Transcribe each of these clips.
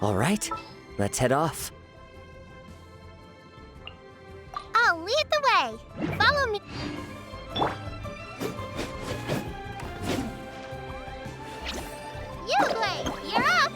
All right, let's head off. I'll lead the way. Follow me. Uglay, you're up.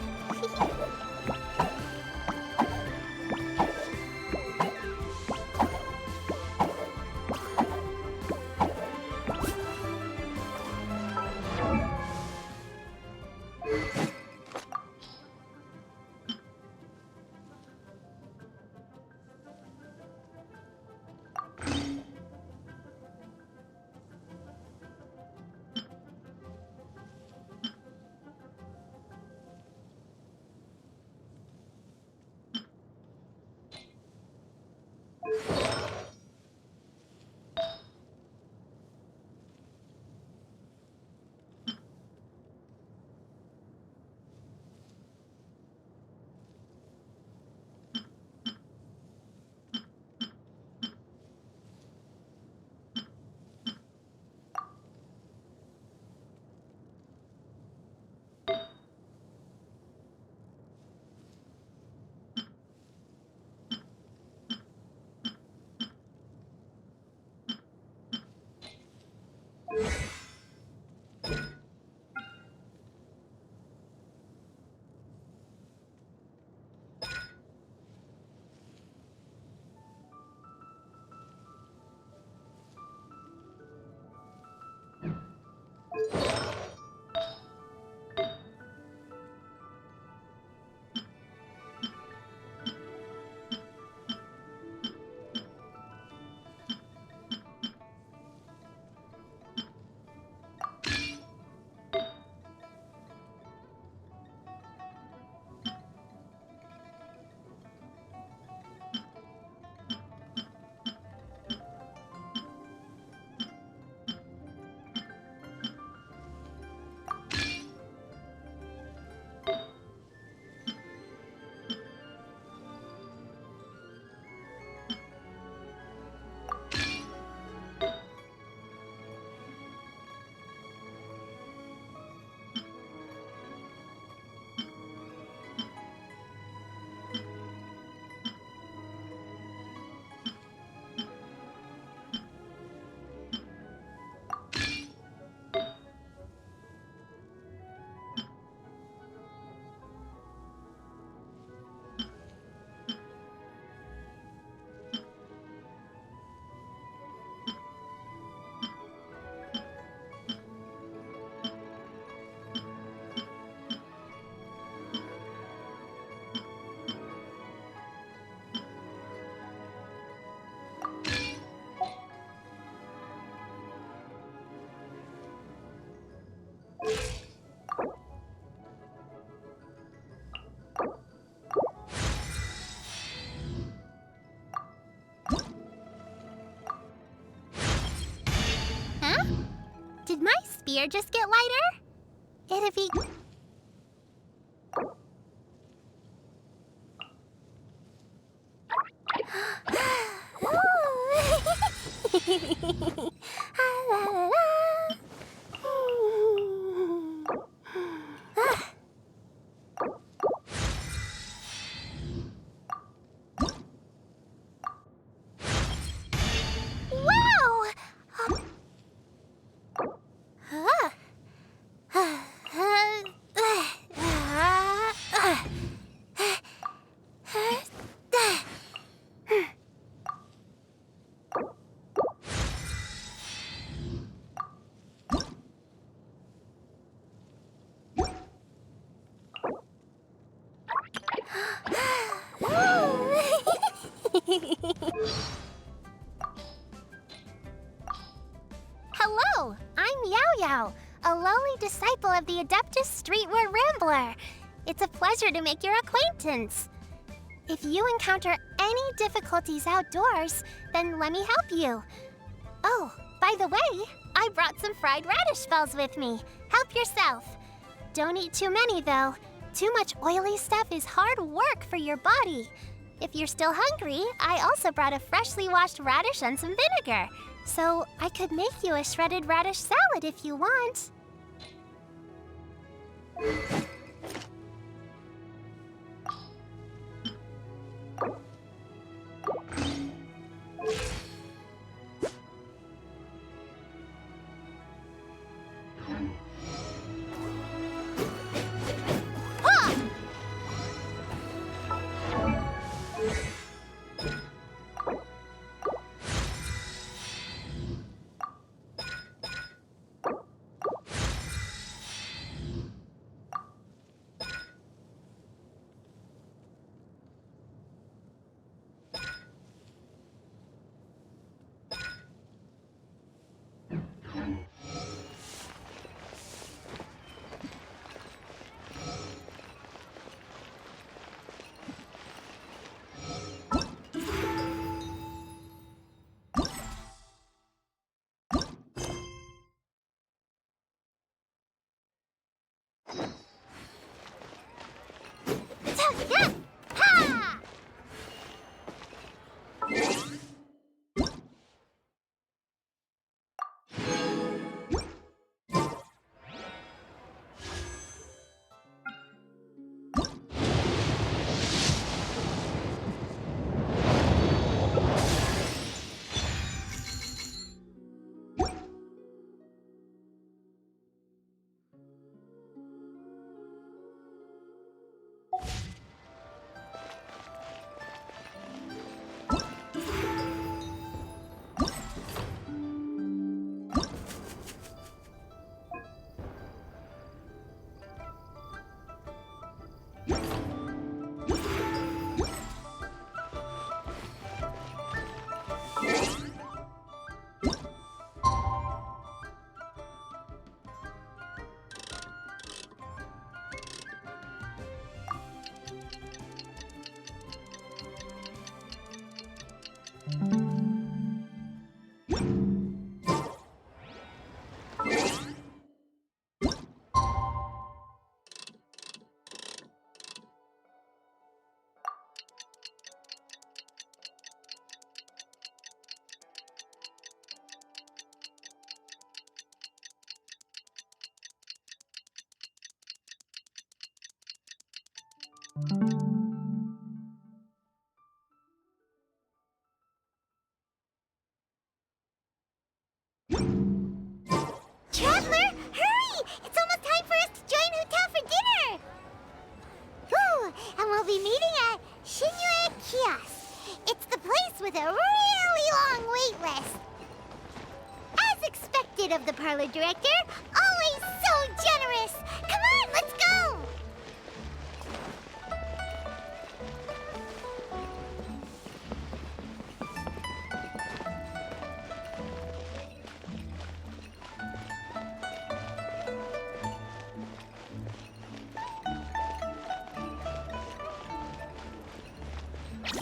Did my spear just get lighter? It'd be... Hello, I'm Yao Yao, a lowly disciple of the Adeptus Streetwear Rambler. It's a pleasure to make your acquaintance. If you encounter any difficulties outdoors, then let me help you. Oh, by the way, I brought some fried radish balls with me. Help yourself. Don't eat too many, though. Too much oily stuff is hard work for your body. If you're still hungry, I also brought a freshly washed radish and some vinegar. So I could make you a shredded radish salad if you want. Ha! Traveler, hurry! It's almost time for us to join Hotel for dinner! Whew, and we'll be meeting at Shinyue Kiosk. It's the place with a really long wait list. As expected of the parlor director, always so generous! Come on, let's go!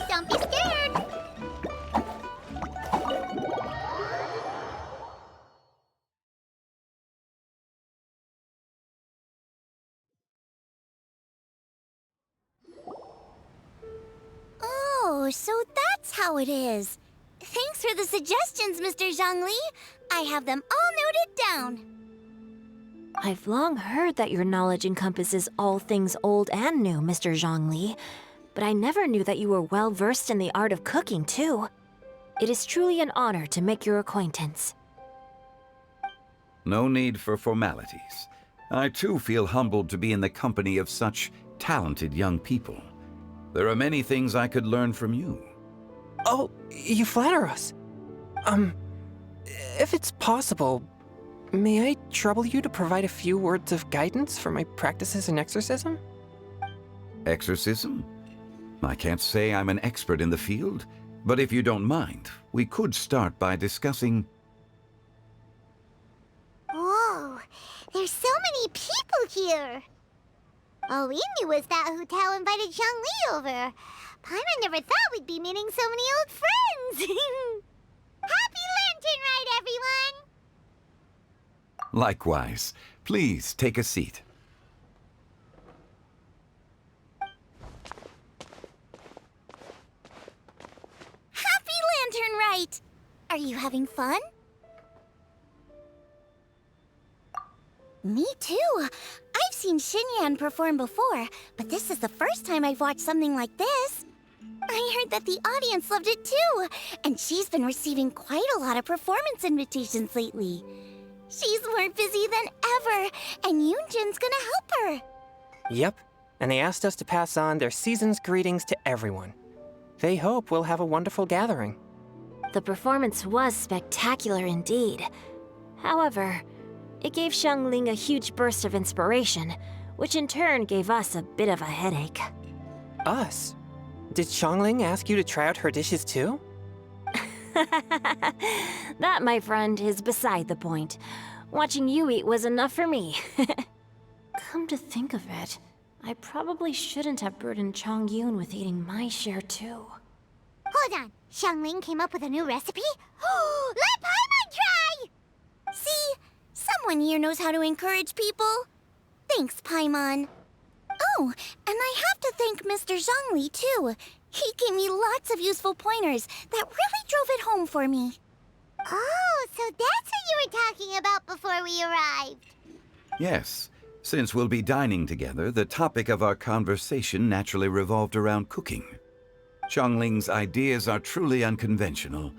Don't be scared! Oh, so that's how it is. Thanks for the suggestions, Mr. Zhongli. I have them all noted down. I've long heard that your knowledge encompasses all things old and new, Mr. Zhongli. But I never knew that you were well versed in the art of cooking, too. It is truly an honor to make your acquaintance. No need for formalities. I too feel humbled to be in the company of such talented young people. There are many things I could learn from you. Oh, you flatter us. If it's possible, may I trouble you to provide a few words of guidance for my practices in exorcism? Exorcism? I can't say I'm an expert in the field, but if you don't mind, we could start by discussing... Whoa, there's so many people here. All we knew was that Hotel invited Zhongli over. Paimon never thought we'd be meeting so many old friends. Happy Lantern Rite, everyone! Likewise. Please take a seat. Happy Lantern Rite! Are you having fun? Me too. I've seen Xinyan perform before, but this is the first time I've watched something like this. I heard that the audience loved it too, and she's been receiving quite a lot of performance invitations lately. She's more busy than Xiangling's gonna help her. Yep, and they asked us to pass on their season's greetings to everyone. They hope we'll have a wonderful gathering. The performance was spectacular indeed. However, it gave Xiangling a huge burst of inspiration, which in turn gave us a bit of a headache. Us? Did Xiangling ask you to try out her dishes too? That, my friend, is beside the point. Watching you eat was enough for me. Come to think of it, I probably shouldn't have burdened Chongyun with eating my share too. Hold on, Xiangling came up with a new recipe? Let Paimon try! See, someone here knows how to encourage people. Thanks, Paimon. Oh, and I have to thank Mr. Zhongli too. He gave me lots of useful pointers that really drove it home for me. Oh, so that's what you were talking about before we arrived. Yes. Since we'll be dining together, the topic of our conversation naturally revolved around cooking. Xiangling's ideas are truly unconventional.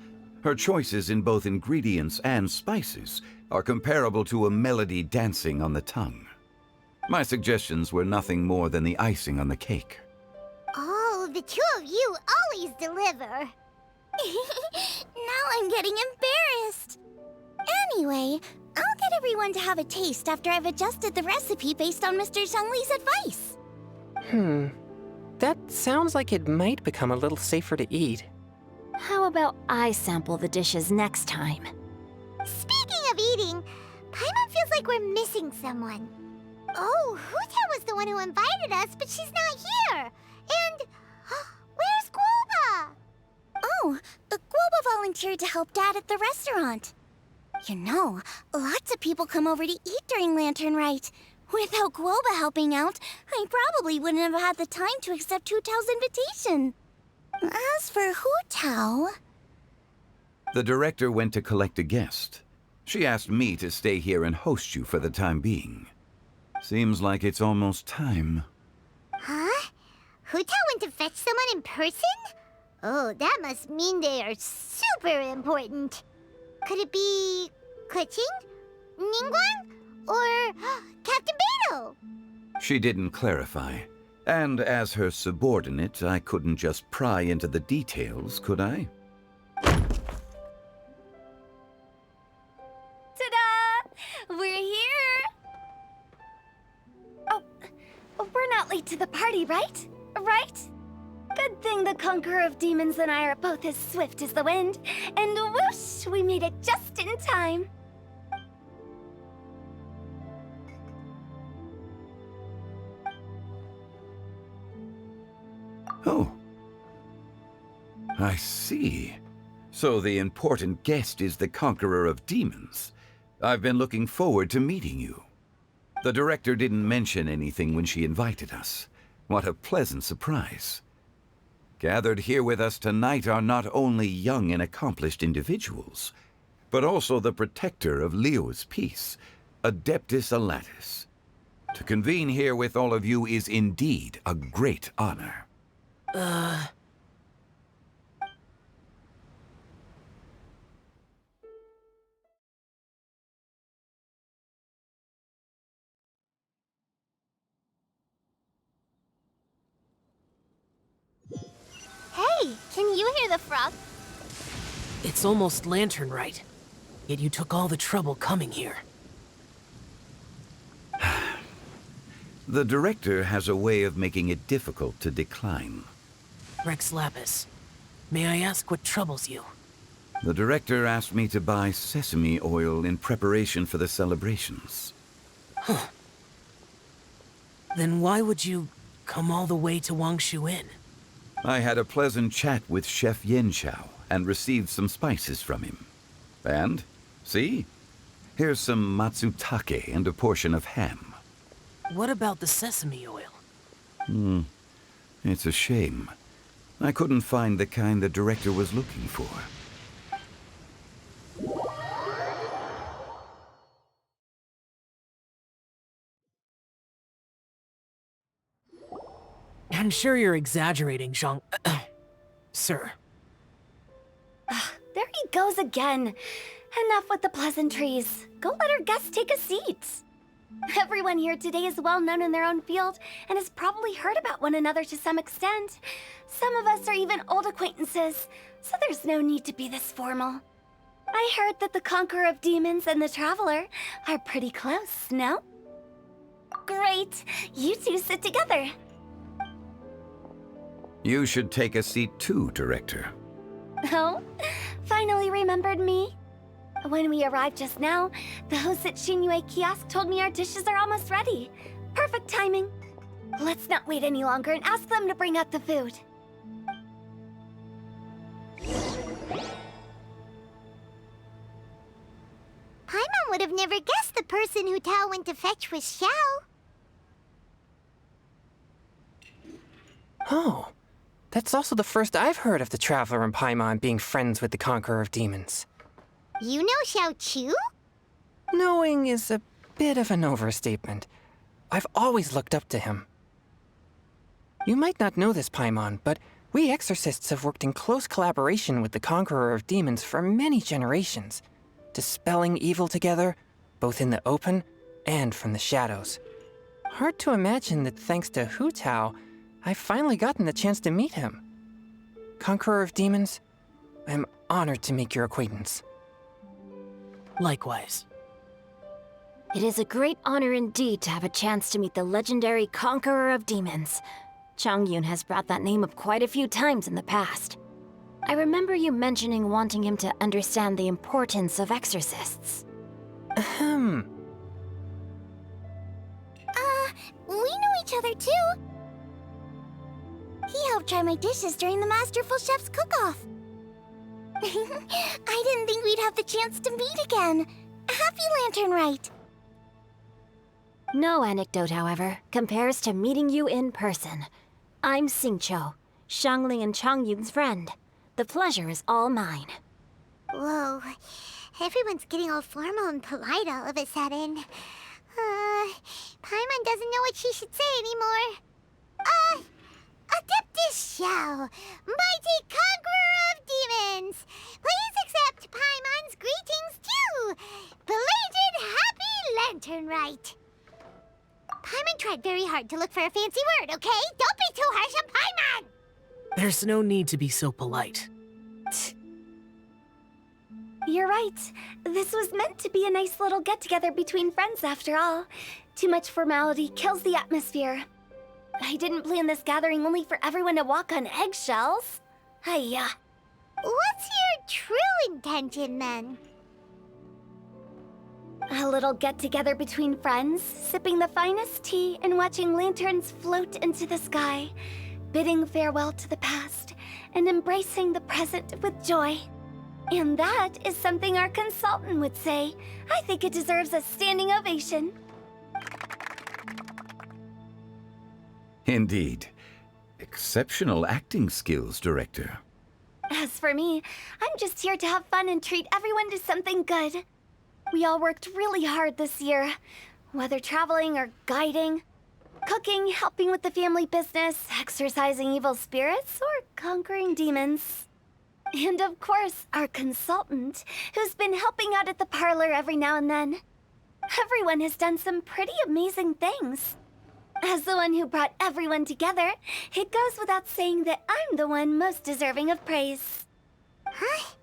Her choices in both ingredients and spices are comparable to a melody dancing on the tongue. My suggestions were nothing more than the icing on the cake. Oh, the two of you always deliver. Now I'm getting embarrassed. Anyway, I'll get everyone to have a taste after I've adjusted the recipe based on Mr. Zhongli's advice. That sounds like it might become a little safer to eat. How about I sample the dishes next time? Speaking of eating, Paimon feels like we're missing someone. Oh, Huta was the one who invited us, but she's not here. And where's Guoba? Oh, Guoba volunteered to help Dad at the restaurant. You know, lots of people come over to eat during Lantern Rite. Without Guoba helping out, I probably wouldn't have had the time to accept Hu Tao's invitation. As for Hu Tao... The director went to collect a guest. She asked me to stay here and host you for the time being. Seems like it's almost time. Huh? Hu Tao went to fetch someone in person? Oh, that must mean they are super important. Could it be... Keqing? Ningguang? Or Captain Beidou? She didn't clarify. And as her subordinate, I couldn't just pry into the details, could I? Ta-da! We're here! Oh, we're not late to the party, right? Right? Good thing the Conqueror of Demons and I are both as swift as the wind. And whoosh, we made it just in time. Oh. I see. So the important guest is the Conqueror of Demons. I've been looking forward to meeting you. The director didn't mention anything when she invited us. What a pleasant surprise. Gathered here with us tonight are not only young and accomplished individuals, but also the protector of Leo's peace, Adeptus Alatus. To convene here with all of you is indeed a great honor. Hey, can you hear the frog? It's almost Lantern Rite, yet you took all the trouble coming here. The director has a way of making it difficult to decline. Rex Lapis, may I ask what troubles you? The director asked me to buy sesame oil in preparation for the celebrations. Then why would you come all the way to Wangshu Inn? I had a pleasant chat with Chef Yanchao and received some spices from him. And, see? Here's some matsutake and a portion of ham. What about the sesame oil? It's a shame. I couldn't find the kind the director was looking for. I'm sure you're exaggerating, Zhang... Sir. There he goes again. Enough with the pleasantries. Go let our guests take a seat. Everyone here today is well known in their own field and has probably heard about one another to some extent. Some of us are even old acquaintances, so there's no need to be this formal. I heard that the Conqueror of Demons and the Traveler are pretty close, no? Great! You two sit together. You should take a seat too, Director. Oh? Finally remembered me? When we arrived just now, the host at Shinyue Kiosk told me our dishes are almost ready. Perfect timing. Let's not wait any longer and ask them to bring out the food. Paimon would have never guessed the person who Tao went to fetch was Xiao. Oh, that's also the first I've heard of the Traveler and Paimon being friends with the Conqueror of Demons. You know Xiao Chu? Knowing is a bit of an overstatement. I've always looked up to him. You might not know this, Paimon, but we exorcists have worked in close collaboration with the Conqueror of Demons for many generations, dispelling evil together, both in the open and from the shadows. Hard to imagine that thanks to Hu Tao, I've finally gotten the chance to meet him. Conqueror of Demons, I'm honored to make your acquaintance. Likewise. It is a great honor indeed to have a chance to meet the legendary Conqueror of Demons. Changyun has brought that name up quite a few times in the past. I remember you mentioning wanting him to understand the importance of exorcists. Ahem. We know each other too. He helped try my dishes during the Masterful Chef's cook-off. I didn't think we'd have the chance to meet again. Happy Lantern Rite. No anecdote, however, compares to meeting you in person. I'm Xingqiu, Shangling and Changyun's friend. The pleasure is all mine. Whoa, everyone's getting all formal and polite all of a sudden. Paimon doesn't know what she should say anymore. Adeptus Xiao, mighty conqueror of demons, please accept Paimon's greetings too. Belated Happy Lantern Rite. Paimon tried very hard to look for a fancy word, okay? Don't be too harsh on Paimon! There's no need to be so polite. You're right. This was meant to be a nice little get-together between friends after all. Too much formality kills the atmosphere. I didn't plan this gathering only for everyone to walk on eggshells. Hiya. What's your true intention then? A little get-together between friends, sipping the finest tea and watching lanterns float into the sky, bidding farewell to the past and embracing the present with joy. And that is something our consultant would say. I think it deserves a standing ovation. Indeed. Exceptional acting skills, Director. As for me, I'm just here to have fun and treat everyone to something good. We all worked really hard this year, whether traveling or guiding, cooking, helping with the family business, exorcising evil spirits, or conquering demons. And of course, our consultant, who's been helping out at the parlor every now and then. Everyone has done some pretty amazing things. As the one who brought everyone together, it goes without saying that I'm the one most deserving of praise. Huh?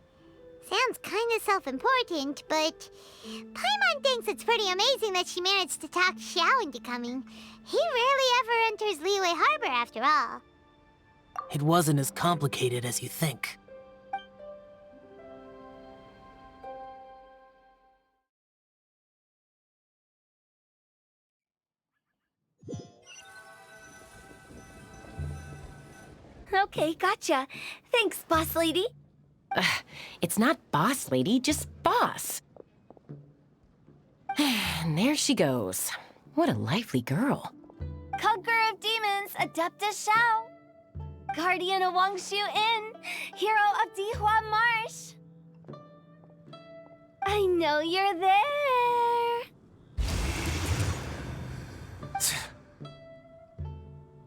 Sounds kinda self-important, but Paimon thinks it's pretty amazing that she managed to talk Xiao into coming. He rarely ever enters Liyue Harbor after all. It wasn't as complicated as you think. Okay, gotcha. Thanks, boss lady. It's not boss lady, just boss. And there she goes. What a lively girl. Conqueror of Demons, Adeptus Xiao. Guardian of Wangshu Inn, hero of Dihua Marsh. I know you're there.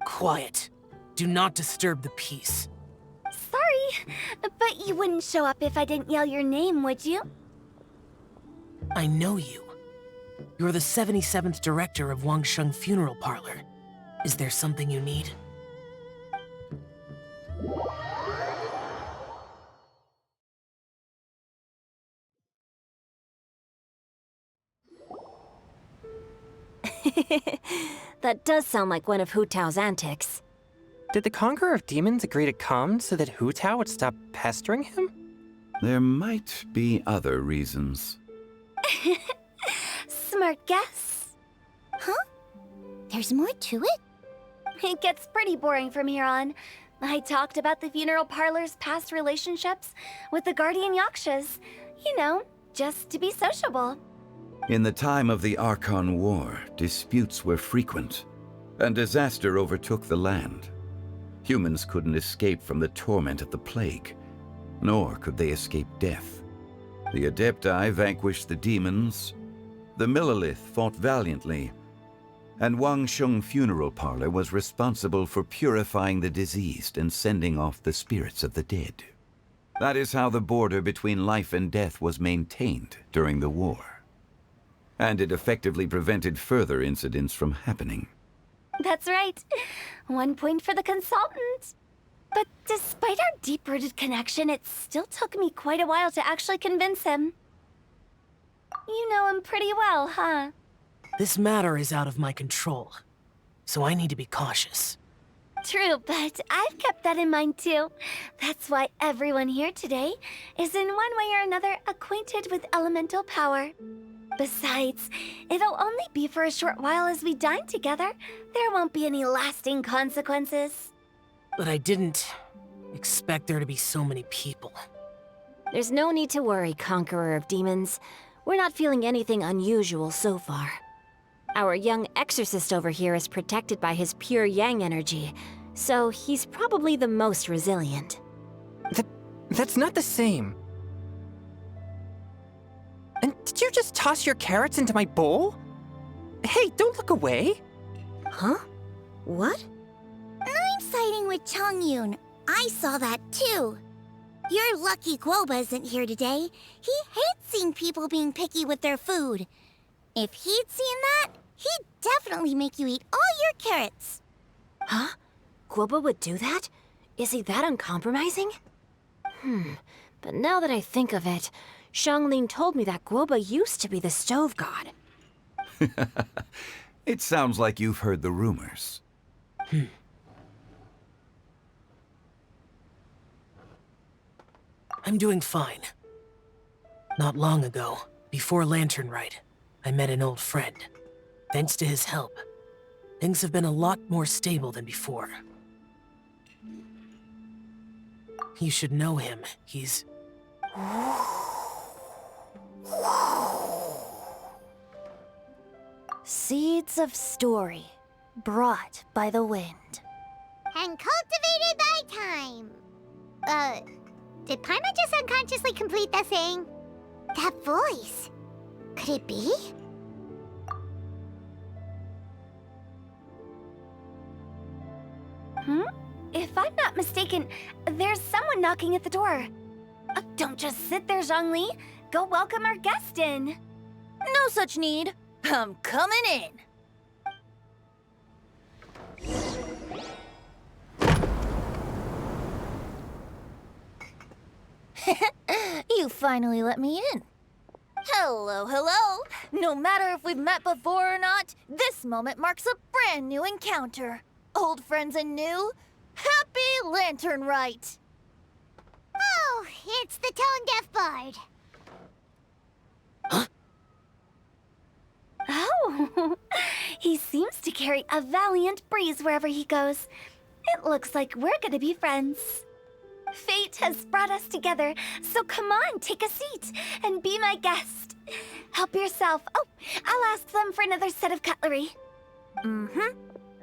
Quiet. Do not disturb the peace. Sorry, but you wouldn't show up if I didn't yell your name, would you? I know you. You're the 77th director of Wangsheng Funeral Parlor. Is there something you need? That does sound like one of Hu Tao's antics. Did the Conqueror of Demons agree to come so that Hu Tao would stop pestering him? There might be other reasons. Smart guess. Huh? There's more to it? It gets pretty boring from here on. I talked about the funeral parlor's past relationships with the guardian yakshas. You know, just to be sociable. In the time of the Archon War, disputes were frequent, and disaster overtook the land. Humans couldn't escape from the torment of the plague, nor could they escape death. The Adepti vanquished the demons, the Millelith fought valiantly, and Wangsheng Funeral Parlor was responsible for purifying the diseased and sending off the spirits of the dead. That is how the border between life and death was maintained during the war. And it effectively prevented further incidents from happening. That's right. 1 point for the consultant. But despite our deep-rooted connection, it still took me quite a while to actually convince him. You know him pretty well, huh? This matter is out of my control, so I need to be cautious. True, but I've kept that in mind too. That's why everyone here today is in one way or another acquainted with elemental power. Besides, it'll only be for a short while as we dine together. There won't be any lasting consequences. But I didn't expect there to be so many people. There's no need to worry, Conqueror of Demons. We're not feeling anything unusual so far. Our young exorcist over here is protected by his pure yang energy, so he's probably the most resilient. That's not the same. And did you just toss your carrots into my bowl? Hey, don't look away. Huh? What? I'm siding with Chongyun. I saw that too. You're lucky Guoba isn't here today. He hates seeing people being picky with their food. If he'd seen that, he'd definitely make you eat all your carrots. Huh? Guoba would do that? Is he that uncompromising? But now that I think of it, Xianglin told me that Guoba used to be the stove god. It sounds like you've heard the rumors. I'm doing fine. Not long ago, before Lantern Rite, I met an old friend. Thanks to his help, things have been a lot more stable than before. You should know him. He's... Seeds of story, brought by the wind. And cultivated by time. Did Paimon just unconsciously complete the thing? That voice. Could it be? If I'm not mistaken, there's someone knocking at the door. Don't just sit there, Zhongli. Go welcome our guest in. No such need. I'm coming in. You finally let me in. Hello, hello. No matter if we've met before or not, this moment marks a brand new encounter. Old friends and new, happy Lantern Rite. Oh, it's the tone-deaf bard. Oh, he seems to carry a valiant breeze wherever he goes. It looks like we're gonna be friends. Fate has brought us together, so come on, take a seat and be my guest. Help yourself. Oh, I'll ask them for another set of cutlery.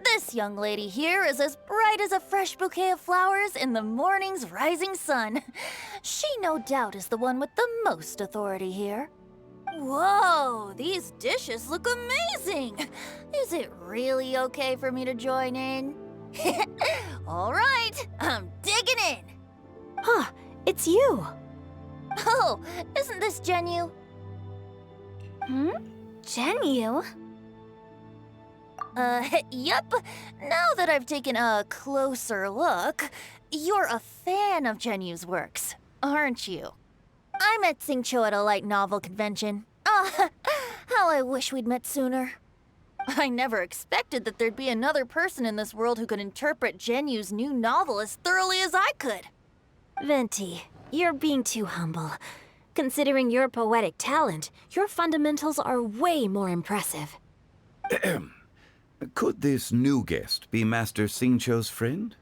This young lady here is as bright as a fresh bouquet of flowers in the morning's rising sun. She no doubt is the one with the most authority here. Whoa, these dishes look amazing! Is it really okay for me to join in? All right, I'm digging in! Huh, it's you. Oh, isn't this Genu? Genyu? Yep. Now that I've taken a closer look, you're a fan of Genyu's works, aren't you? I met Xingqiu at a light novel convention. Ah, how I wish we'd met sooner. I never expected that there'd be another person in this world who could interpret Genyu's new novel as thoroughly as I could. Venti, you're being too humble. Considering your poetic talent, your fundamentals are way more impressive. Could this new guest be Master Xingqiu's friend?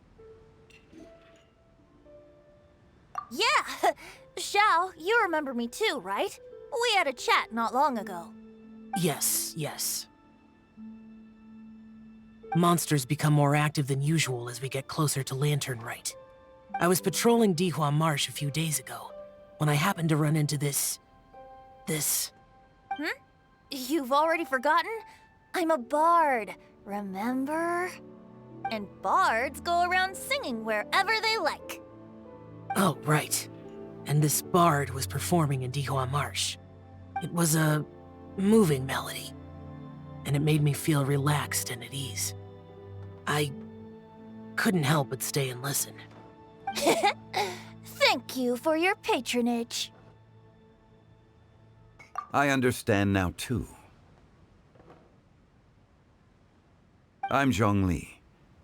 Yeah! Xiao, you remember me too, right? We had a chat not long ago. Yes, yes. Monsters become more active than usual as we get closer to Lantern Rite. I was patrolling Dihua Marsh a few days ago, when I happened to run into this... You've already forgotten? I'm a bard, remember? And bards go around singing wherever they like. Oh, right. And this bard was performing in Dihua Marsh. It was a moving melody, and it made me feel relaxed and at ease. I couldn't help but stay and listen. Thank you for your patronage. I understand now, too. I'm Zhongli,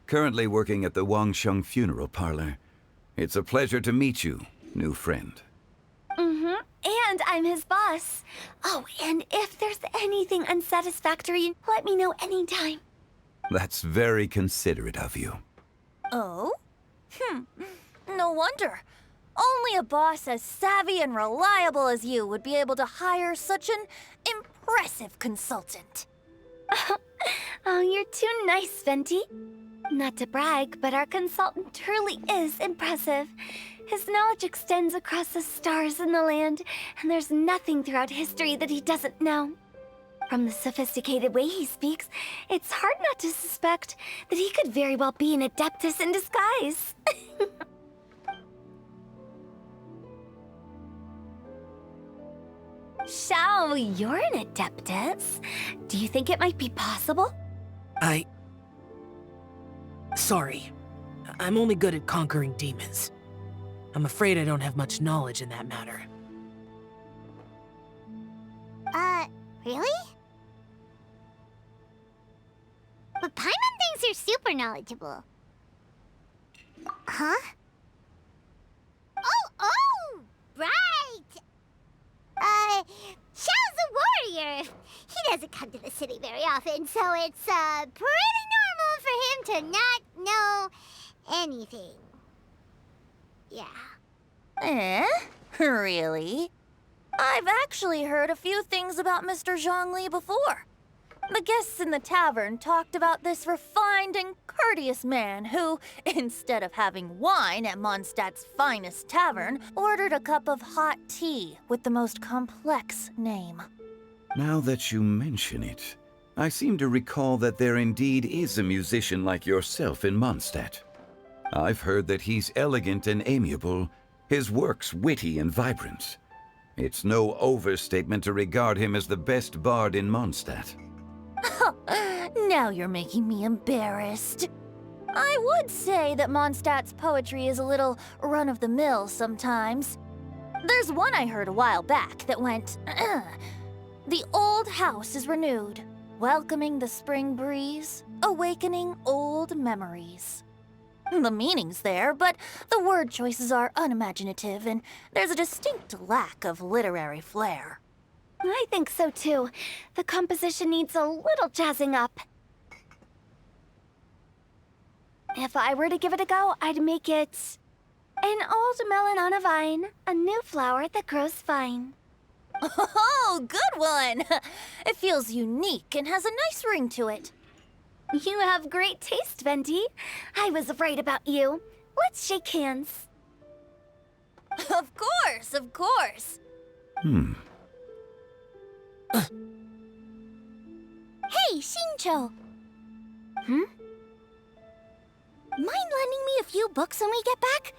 currently working at the Wangsheng Funeral Parlor. It's a pleasure to meet you, new friend. And I'm his boss. Oh, and if there's anything unsatisfactory, let me know anytime. That's very considerate of you. Oh? No wonder. Only a boss as savvy and reliable as you would be able to hire such an impressive consultant. Oh, you're too nice, Venti. Not to brag, but our consultant truly is impressive. His knowledge extends across the stars and the land, and there's nothing throughout history that he doesn't know. From the sophisticated way he speaks, it's hard not to suspect that he could very well be an adeptus in disguise. Xiao, you're an adeptus. Do you think it might be possible? Sorry. I'm only good at conquering demons. I'm afraid I don't have much knowledge in that matter. Really? But Paimon thinks you're super knowledgeable. Huh? Oh, right! Xiao's a warrior. He doesn't come to the city very often, so it's, pretty normal for him to not know anything. Yeah. Really? I've actually heard a few things about Mr. Zhongli before. The guests in the tavern talked about this refined and courteous man who, instead of having wine at Mondstadt's finest tavern, ordered a cup of hot tea with the most complex name. Now that you mention it, I seem to recall that there indeed is a musician like yourself in Mondstadt. I've heard that he's elegant and amiable, his works witty and vibrant. It's no overstatement to regard him as the best bard in Mondstadt. Now you're making me embarrassed. I would say that Mondstadt's poetry is a little run-of-the-mill sometimes. There's one I heard a while back that went, "The old house is renewed, welcoming the spring breeze, awakening old memories." The meaning's there, but the word choices are unimaginative, and there's a distinct lack of literary flair. I think so too. The composition needs a little jazzing up. If I were to give it a go, I'd make it... An old melon on a vine, a new flower that grows fine. Oh, good one! It feels unique and has a nice ring to it. You have great taste, Venti. I was right about you. Let's shake hands. Of course, of course. Hey, Xingqiu! Mind lending me a few books when we get back?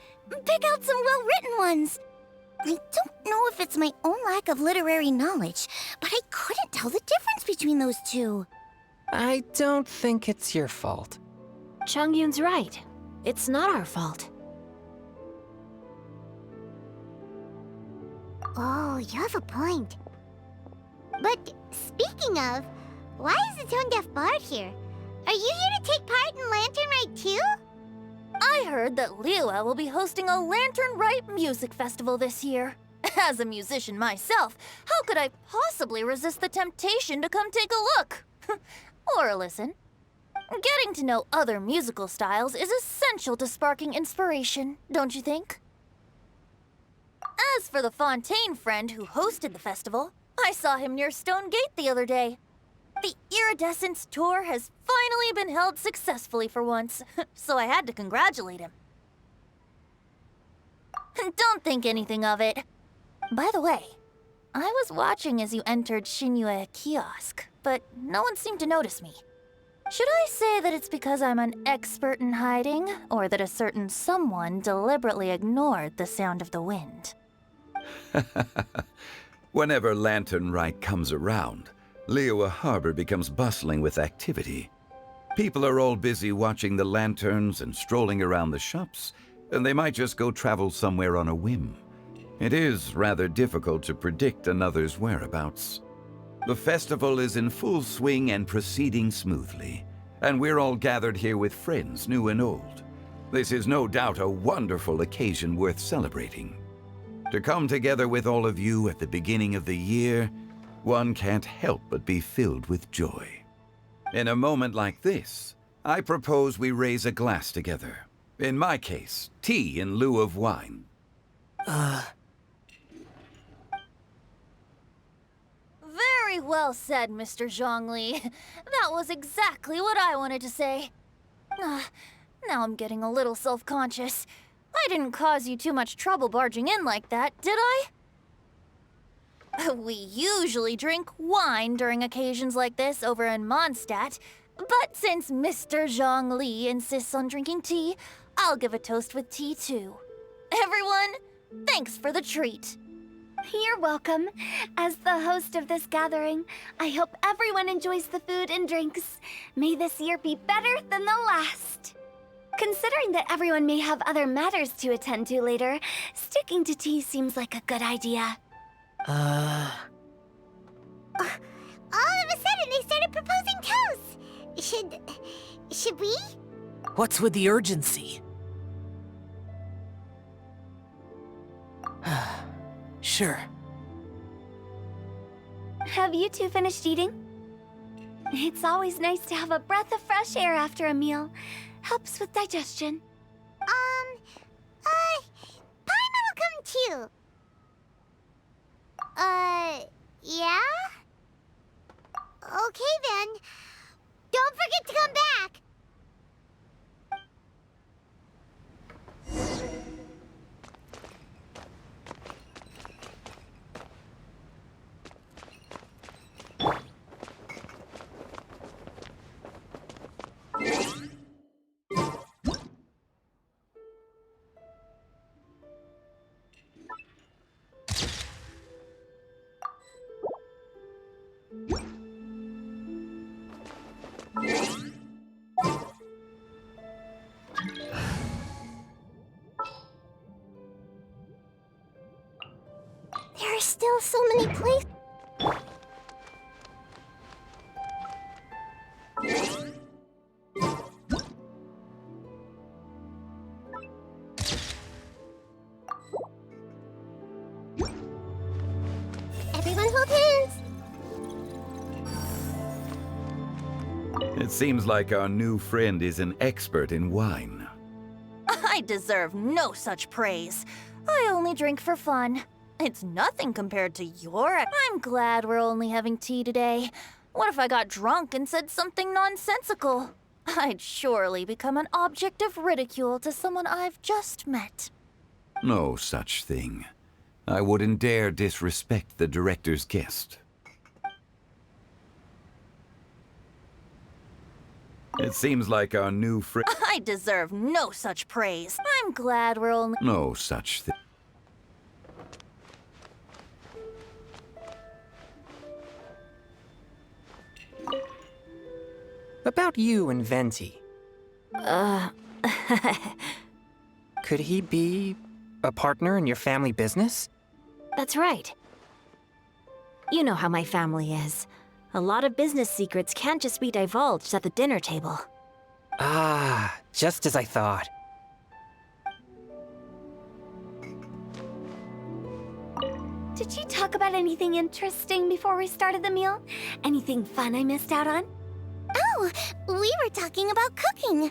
Pick out some well-written ones. I don't know if it's my own lack of literary knowledge, but I couldn't tell the difference between those two. I don't think it's your fault. Chongyun's right. It's not our fault. Oh, you have a point. But speaking of, why is the tone-deaf bard here? Are you here to take part in Lantern Rite too? I heard that Liyue will be hosting a Lantern Rite music festival this year. As a musician myself, how could I possibly resist the temptation to come take a look? Or listen. Getting to know other musical styles is essential to sparking inspiration, don't you think? As for the Fontaine friend who hosted the festival, I saw him near Stone Gate the other day. The Iridescence tour has finally been held successfully for once, so I had to congratulate him. Don't think anything of it. By the way, I was watching as you entered Shinyue Kiosk, but no one seemed to notice me. Should I say that it's because I'm an expert in hiding, or that a certain someone deliberately ignored the sound of the wind? Whenever Lantern Rite comes around, Liyue Harbor becomes bustling with activity. People are all busy watching the lanterns and strolling around the shops, and they might just go travel somewhere on a whim. It is rather difficult to predict another's whereabouts. The festival is in full swing and proceeding smoothly, and we're all gathered here with friends, new and old. This is no doubt a wonderful occasion worth celebrating. To come together with all of you at the beginning of the year, one can't help but be filled with joy. In a moment like this, I propose we raise a glass together. In my case, tea in lieu of wine. Very well said, Mr. Zhongli. That was exactly what I wanted to say. Now I'm getting a little self-conscious. I didn't cause you too much trouble barging in like that, did I? We usually drink wine during occasions like this over in Mondstadt, but since Mr. Zhongli insists on drinking tea, I'll give a toast with tea too. Everyone, thanks for the treat. You're welcome. As the host of this gathering, I hope everyone enjoys the food and drinks. May this year be better than the last. Considering that everyone may have other matters to attend to later, sticking to tea seems like a good idea. All of a sudden, they started proposing toasts. Should we? What's with the urgency? Sure. Have you two finished eating? It's always nice to have a breath of fresh air after a meal. Helps with digestion. Paimon will come too. Yeah? Okay then. Don't forget to come back. There are still so many places. Everyone hold hands. It seems like our new friend is an expert in wine. I deserve no such praise. I only drink for fun. It's nothing compared to your... I'm glad we're only having tea today. What if I got drunk and said something nonsensical? I'd surely become an object of ridicule to someone I've just met. No such thing. I wouldn't dare disrespect the director's guest. It seems like our new friend... I deserve no such praise. I'm glad we're only... No such thing. About you and Venti. Could he be a partner in your family business? That's right. You know how my family is. A lot of business secrets can't just be divulged at the dinner table. Ah, just as I thought. Did you talk about anything interesting before we started the meal? Anything fun I missed out on? Oh, we were talking about cooking.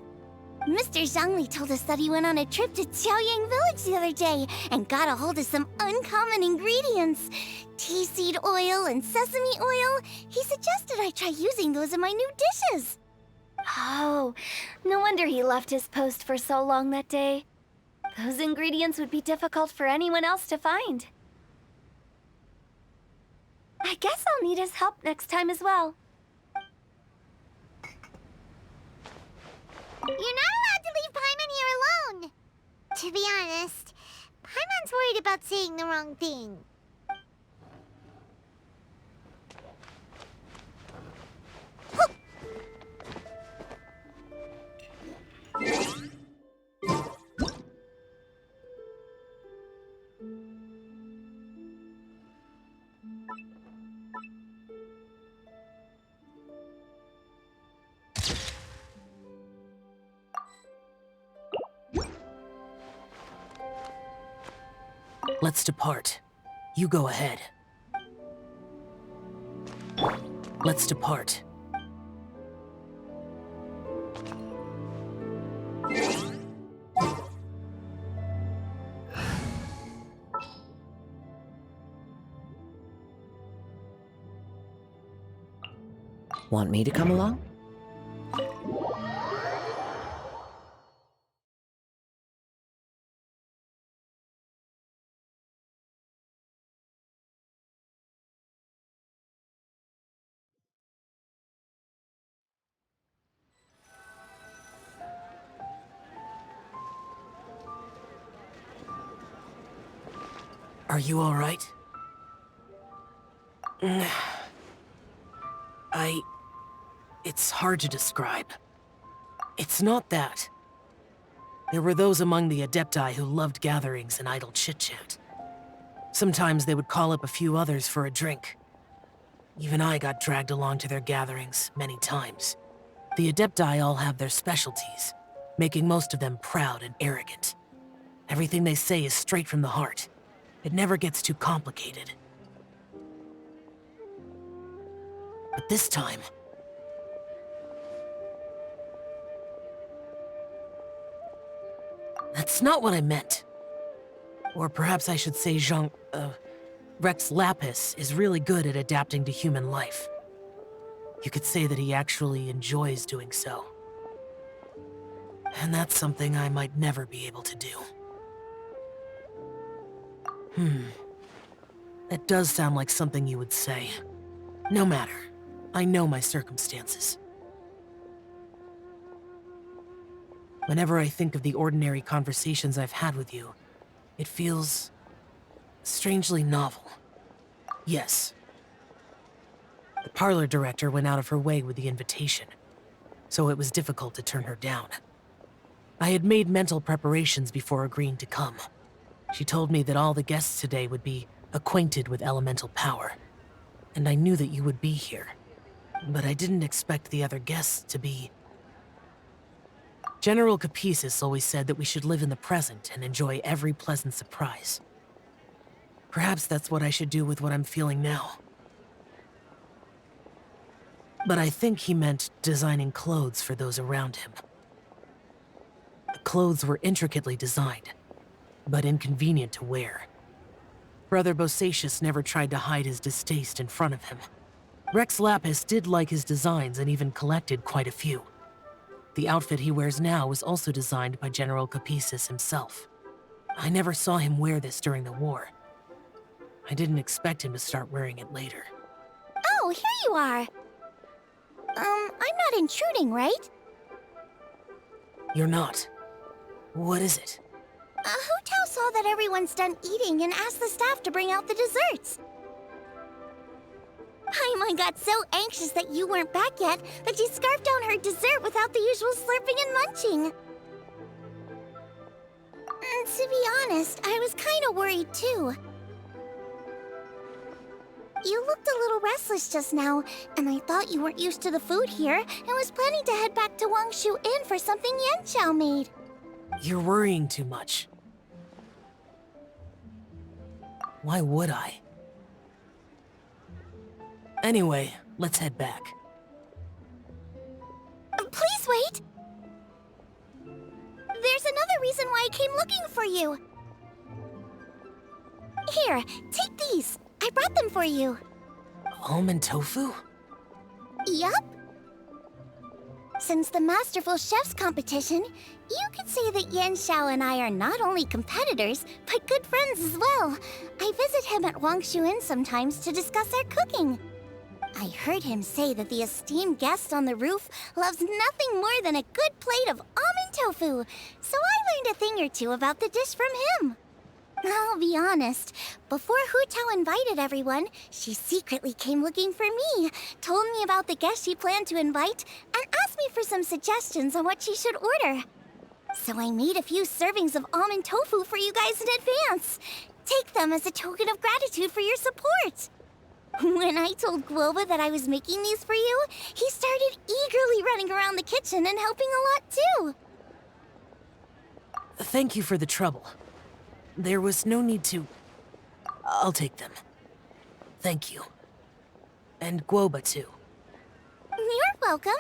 Mr. Zhangli told us that he went on a trip to Qiaoyang Village the other day and got a hold of some uncommon ingredients. Tea seed oil and sesame oil. He suggested I try using those in my new dishes. Oh, no wonder he left his post for so long that day. Those ingredients would be difficult for anyone else to find. I guess I'll need his help next time as well. You're not allowed to leave Paimon here alone! To be honest, Paimon's worried about saying the wrong thing. Let's depart. You go ahead. Let's depart. Want me to come along? Are you all right? It's hard to describe. It's not that. There were those among the Adepti who loved gatherings and idle chit-chat. Sometimes they would call up a few others for a drink. Even I got dragged along to their gatherings many times. The Adepti all have their specialties, making most of them proud and arrogant. Everything they say is straight from the heart. It never gets too complicated. But this time... That's not what I meant. Or perhaps I should say Rex Lapis is really good at adapting to human life. You could say that he actually enjoys doing so. And that's something I might never be able to do. That does sound like something you would say. No matter. I know my circumstances. Whenever I think of the ordinary conversations I've had with you, it feels strangely novel. Yes. The parlor director went out of her way with the invitation, so it was difficult to turn her down. I had made mental preparations before agreeing to come. She told me that all the guests today would be acquainted with elemental power, and I knew that you would be here. But I didn't expect the other guests to be... General Capisis always said that we should live in the present and enjoy every pleasant surprise. Perhaps that's what I should do with what I'm feeling now. But I think he meant designing clothes for those around him. The clothes were intricately designed, but inconvenient to wear. Brother Bosacius never tried to hide his distaste in front of him. Rex Lapis did like his designs and even collected quite a few. The outfit he wears now was also designed by General Capisis himself. I never saw him wear this during the war. I didn't expect him to start wearing it later. Oh, here you are. I'm not intruding, right? You're not. What is it? Hu Tao saw that everyone's done eating and asked the staff to bring out the desserts. Paimon got so anxious that you weren't back yet that she scarfed down her dessert without the usual slurping and munching. To be honest, I was kind of worried too. You looked a little restless just now, and I thought you weren't used to the food here and was planning to head back to Wangshu Inn for something Yanxiao made. You're worrying too much. Why would I? Anyway, let's head back. Please wait! There's another reason why I came looking for you. Here, take these. I brought them for you. Almond tofu? Yup. Since the Masterful Chef's competition, you could say that Yanxiao and I are not only competitors, but good friends as well. I visit him at Wangshu Inn sometimes to discuss our cooking. I heard him say that the esteemed guest on the roof loves nothing more than a good plate of almond tofu, so I learned a thing or two about the dish from him. I'll be honest, before Hu Tao invited everyone, she secretly came looking for me, told me about the guests she planned to invite, and asked me for some suggestions on what she should order. So I made a few servings of almond tofu for you guys in advance. Take them as a token of gratitude for your support. When I told Guoba that I was making these for you, he started eagerly running around the kitchen and helping a lot too. Thank you for the trouble. There was no need to... I'll take them. Thank you. And Guoba too. You're welcome.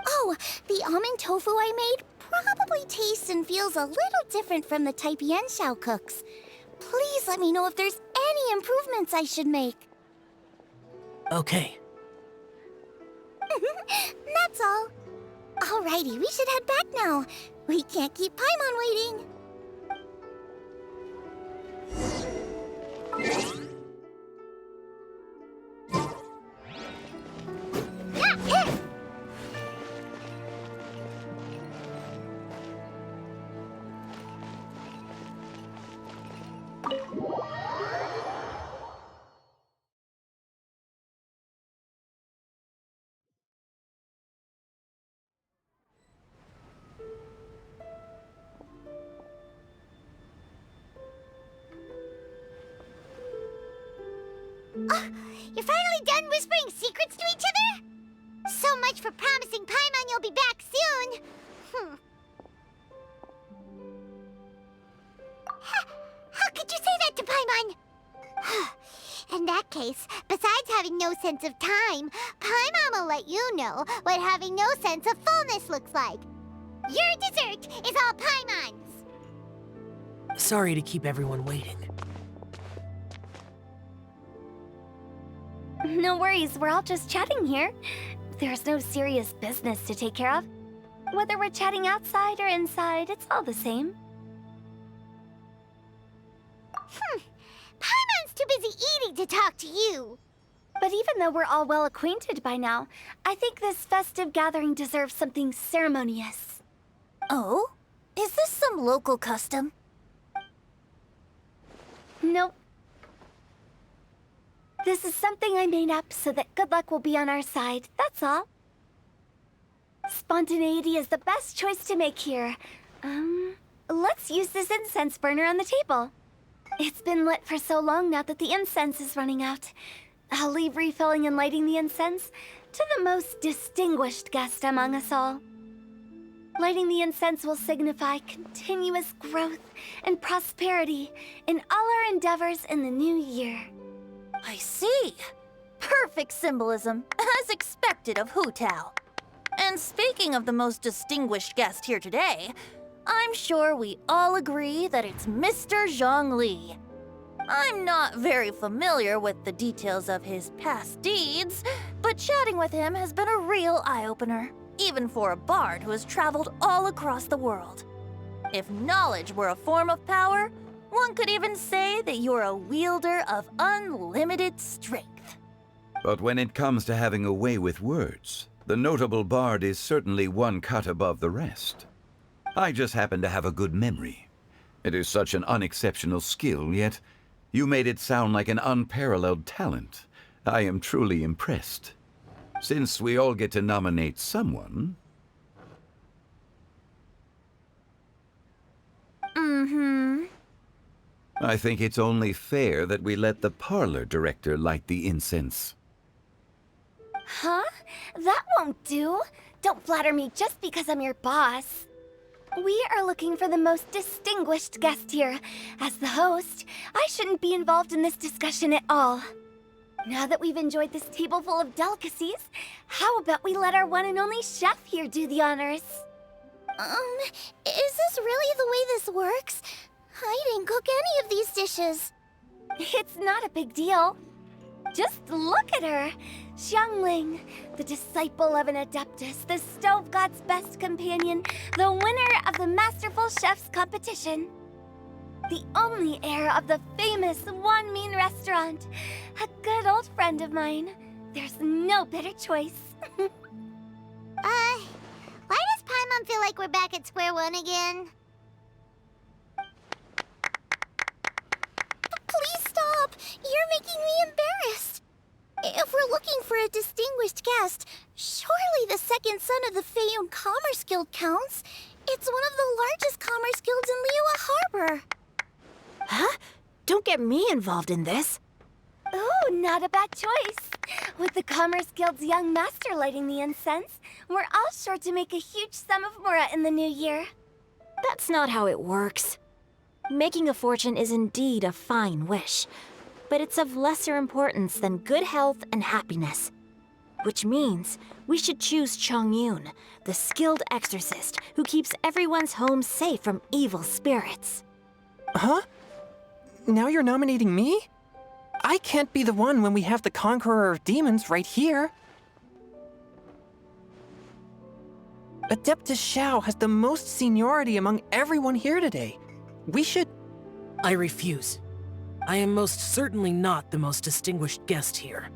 Oh, the almond tofu I made probably tastes and feels a little different from the type Yanxiao cooks. Please let me know if there's any improvements I should make. Okay. That's all. Alrighty, we should head back now. We can't keep Paimon waiting. You're finally done whispering secrets to each other? So much for promising Paimon you'll be back soon. How could you say that to Paimon? In that case, besides having no sense of time, Paimon will let you know what having no sense of fullness looks like. Your dessert is all Paimon's. Sorry to keep everyone waiting. No worries, we're all just chatting here. There's no serious business to take care of. Whether we're chatting outside or inside, it's all the same. Paimon's too busy eating to talk to you. But even though we're all well acquainted by now, I think this festive gathering deserves something ceremonious. Oh? Is this some local custom? Nope. This is something I made up so that good luck will be on our side, that's all. Spontaneity is the best choice to make here. Let's use this incense burner on the table. It's been lit for so long now that the incense is running out. I'll leave refilling and lighting the incense to the most distinguished guest among us all. Lighting the incense will signify continuous growth and prosperity in all our endeavors in the new year. I see. Perfect symbolism, as expected of Hu Tao. And speaking of the most distinguished guest here today, I'm sure we all agree that it's Mr. Zhongli. I'm not very familiar with the details of his past deeds, but chatting with him has been a real eye-opener, even for a bard who has traveled all across the world. If knowledge were a form of power, one could even say that you're a wielder of unlimited strength. But when it comes to having a way with words, the notable bard is certainly one cut above the rest. I just happen to have a good memory. It is such an unexceptional skill, yet You made it sound like an unparalleled talent. I am truly impressed. Since we all get to nominate someone... I think it's only fair that we let the parlor director light the incense. Huh? That won't do. Don't flatter me just because I'm your boss. We are looking for the most distinguished guest here. As the host, I shouldn't be involved in this discussion at all. Now that we've enjoyed this table full of delicacies, how about we let our one and only chef here do the honors? Is this really the way this works? I didn't cook any of these dishes. It's not a big deal. Just look at her! Xiangling, the disciple of an Adeptus, the Stove God's best companion, the winner of the Masterful Chef's competition. The only heir of the famous Wanmin restaurant. A good old friend of mine. There's no better choice. Why does Paimon feel like we're back at square one again? Please stop! You're making me embarrassed. If we're looking for a distinguished guest, surely the second son of the Feiyun Commerce Guild counts. It's one of the largest commerce guilds in Liyue Harbor. Huh? Don't get me involved in this. Ooh, not a bad choice. With the Commerce Guild's young master lighting the incense, we're all sure to make a huge sum of mora in the new year. That's not how it works. Making a fortune is indeed a fine wish, but it's of lesser importance than good health and happiness. Which means we should choose Chongyun, the skilled exorcist who keeps everyone's home safe from evil spirits. Huh? Now you're nominating me? I can't be the one when we have the Conqueror of Demons right here. Adeptus Xiao has the most seniority among everyone here today. We should... I refuse. I am most certainly not the most distinguished guest here.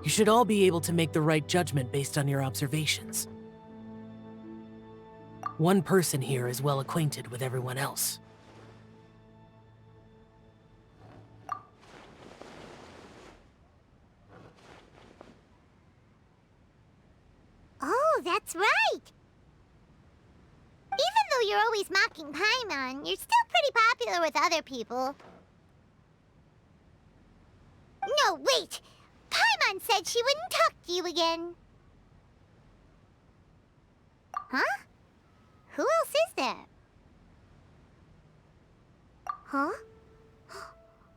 You should all be able to make the right judgment based on your observations. One person here is well acquainted with everyone else. Oh, that's right! Even though you're always mocking Paimon, you're still pretty popular with other people. No, wait! Paimon said she wouldn't talk to you again. Huh? Who else is there? Huh?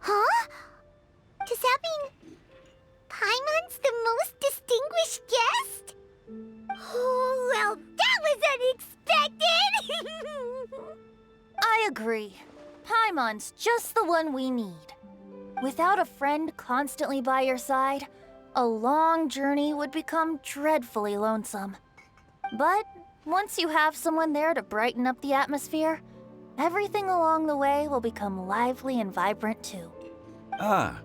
Huh? Does that mean Paimon's the most distinguished guest? Oh, well, that was unexpected! I agree. Paimon's just the one we need. Without a friend constantly by your side, a long journey would become dreadfully lonesome. But once you have someone there to brighten up the atmosphere, everything along the way will become lively and vibrant too. Ah.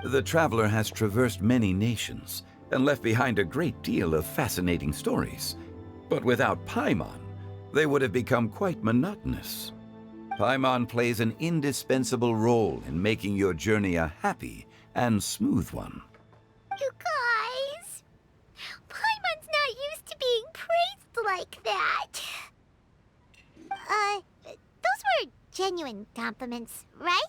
The traveler has traversed many nations and left behind a great deal of fascinating stories. But without Paimon, they would have become quite monotonous. Paimon plays an indispensable role in making your journey a happy and smooth one. You guys, Paimon's not used to being praised like that. Those were genuine compliments, right?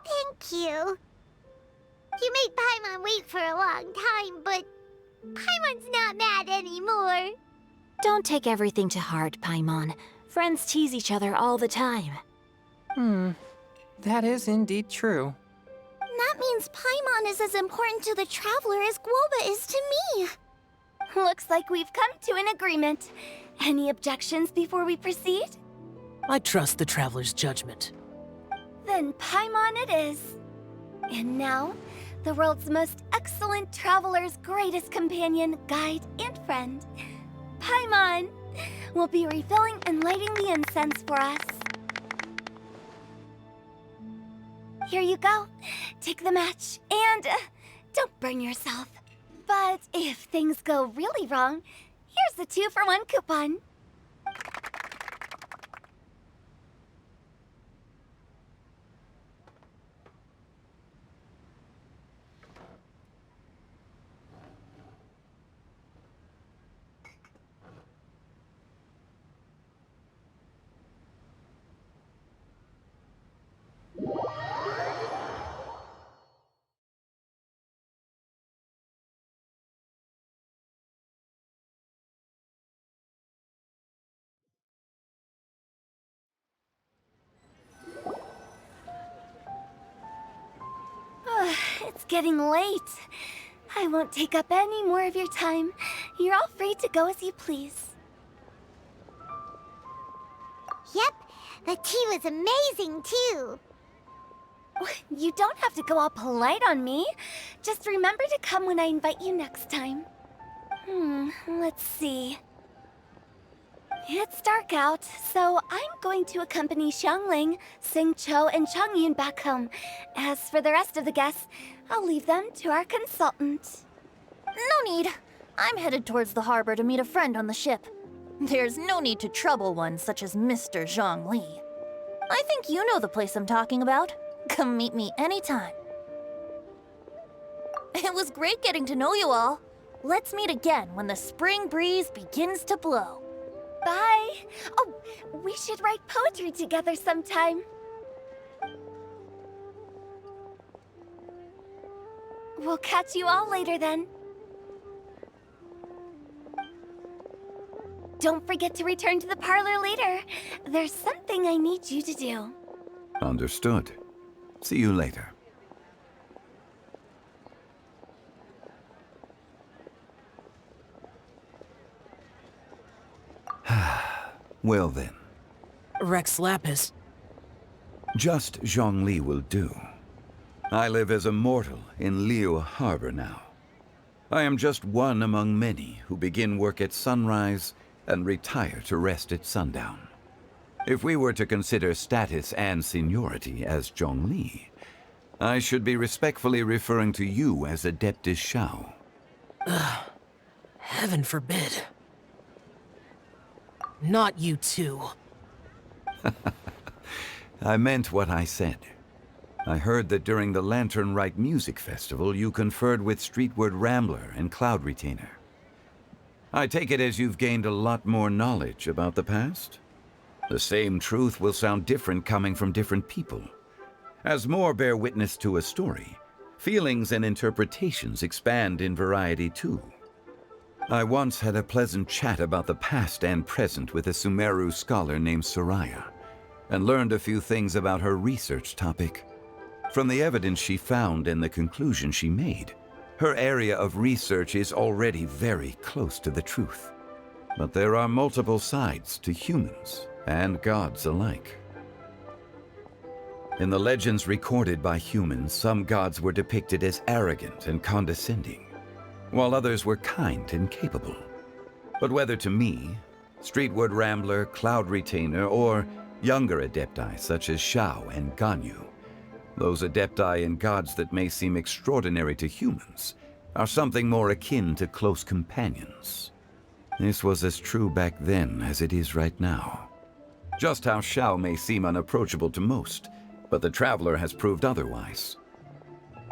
Thank you. You made Paimon wait for a long time, but Paimon's not mad anymore. Don't take everything to heart, Paimon. Friends tease each other all the time. That is indeed true. That means Paimon is as important to the traveler as Guoba is to me. Looks like we've come to an agreement. Any objections before we proceed? I trust the traveler's judgment. Then Paimon it is. And now, the world's most excellent traveler's greatest companion, guide, and friend, Paimon will be refilling and lighting the incense for us. Here you go. Take the match and don't burn yourself. But if things go really wrong, here's the 2-for-1 coupon. It's getting late. I won't take up any more of your time. You're all free to go as you please. Yep, the tea was amazing too. You don't have to go all polite on me. Just remember to come when I invite you next time. Let's see. It's dark out, so I'm going to accompany Xiangling, Xingqiu, and Changyun back home. As for the rest of the guests, I'll leave them to our consultant. No need. I'm headed towards the harbor to meet a friend on the ship. There's no need to trouble one such as Mr. Zhongli. I think you know the place I'm talking about. Come meet me anytime. It was great getting to know you all. Let's meet again when the spring breeze begins to blow. Bye. Oh, we should write poetry together sometime. We'll catch you all later then. Don't forget to return to the parlor later. There's something I need you to do. Understood. See you later. Well then. Rex Lapis. Just Zhongli will do. I live as a mortal in Liu Harbor now. I am just one among many who begin work at sunrise and retire to rest at sundown. If we were to consider status and seniority as Zhongli, I should be respectfully referring to you as Adeptus Shao. Heaven forbid. Not you too. I meant what I said. I heard that during the Lantern Rite Music Festival, you conferred with Streetward Rambler and Cloud Retainer. I take it as you've gained a lot more knowledge about the past? The same truth will sound different coming from different people. As more bear witness to a story, feelings and interpretations expand in variety too. I once had a pleasant chat about the past and present with a Sumeru scholar named Soraya, and learned a few things about her research topic. From the evidence she found and the conclusion she made, her area of research is already very close to the truth. But there are multiple sides to humans and gods alike. In the legends recorded by humans, some gods were depicted as arrogant and condescending, while others were kind and capable. But whether to me, Streetward Rambler, Cloud Retainer, or younger adepti such as Shao and Ganyu, those adepti and gods that may seem extraordinary to humans are something more akin to close companions. This was as true back then as it is right now. Just how Shao may seem unapproachable to most, but the Traveler has proved otherwise.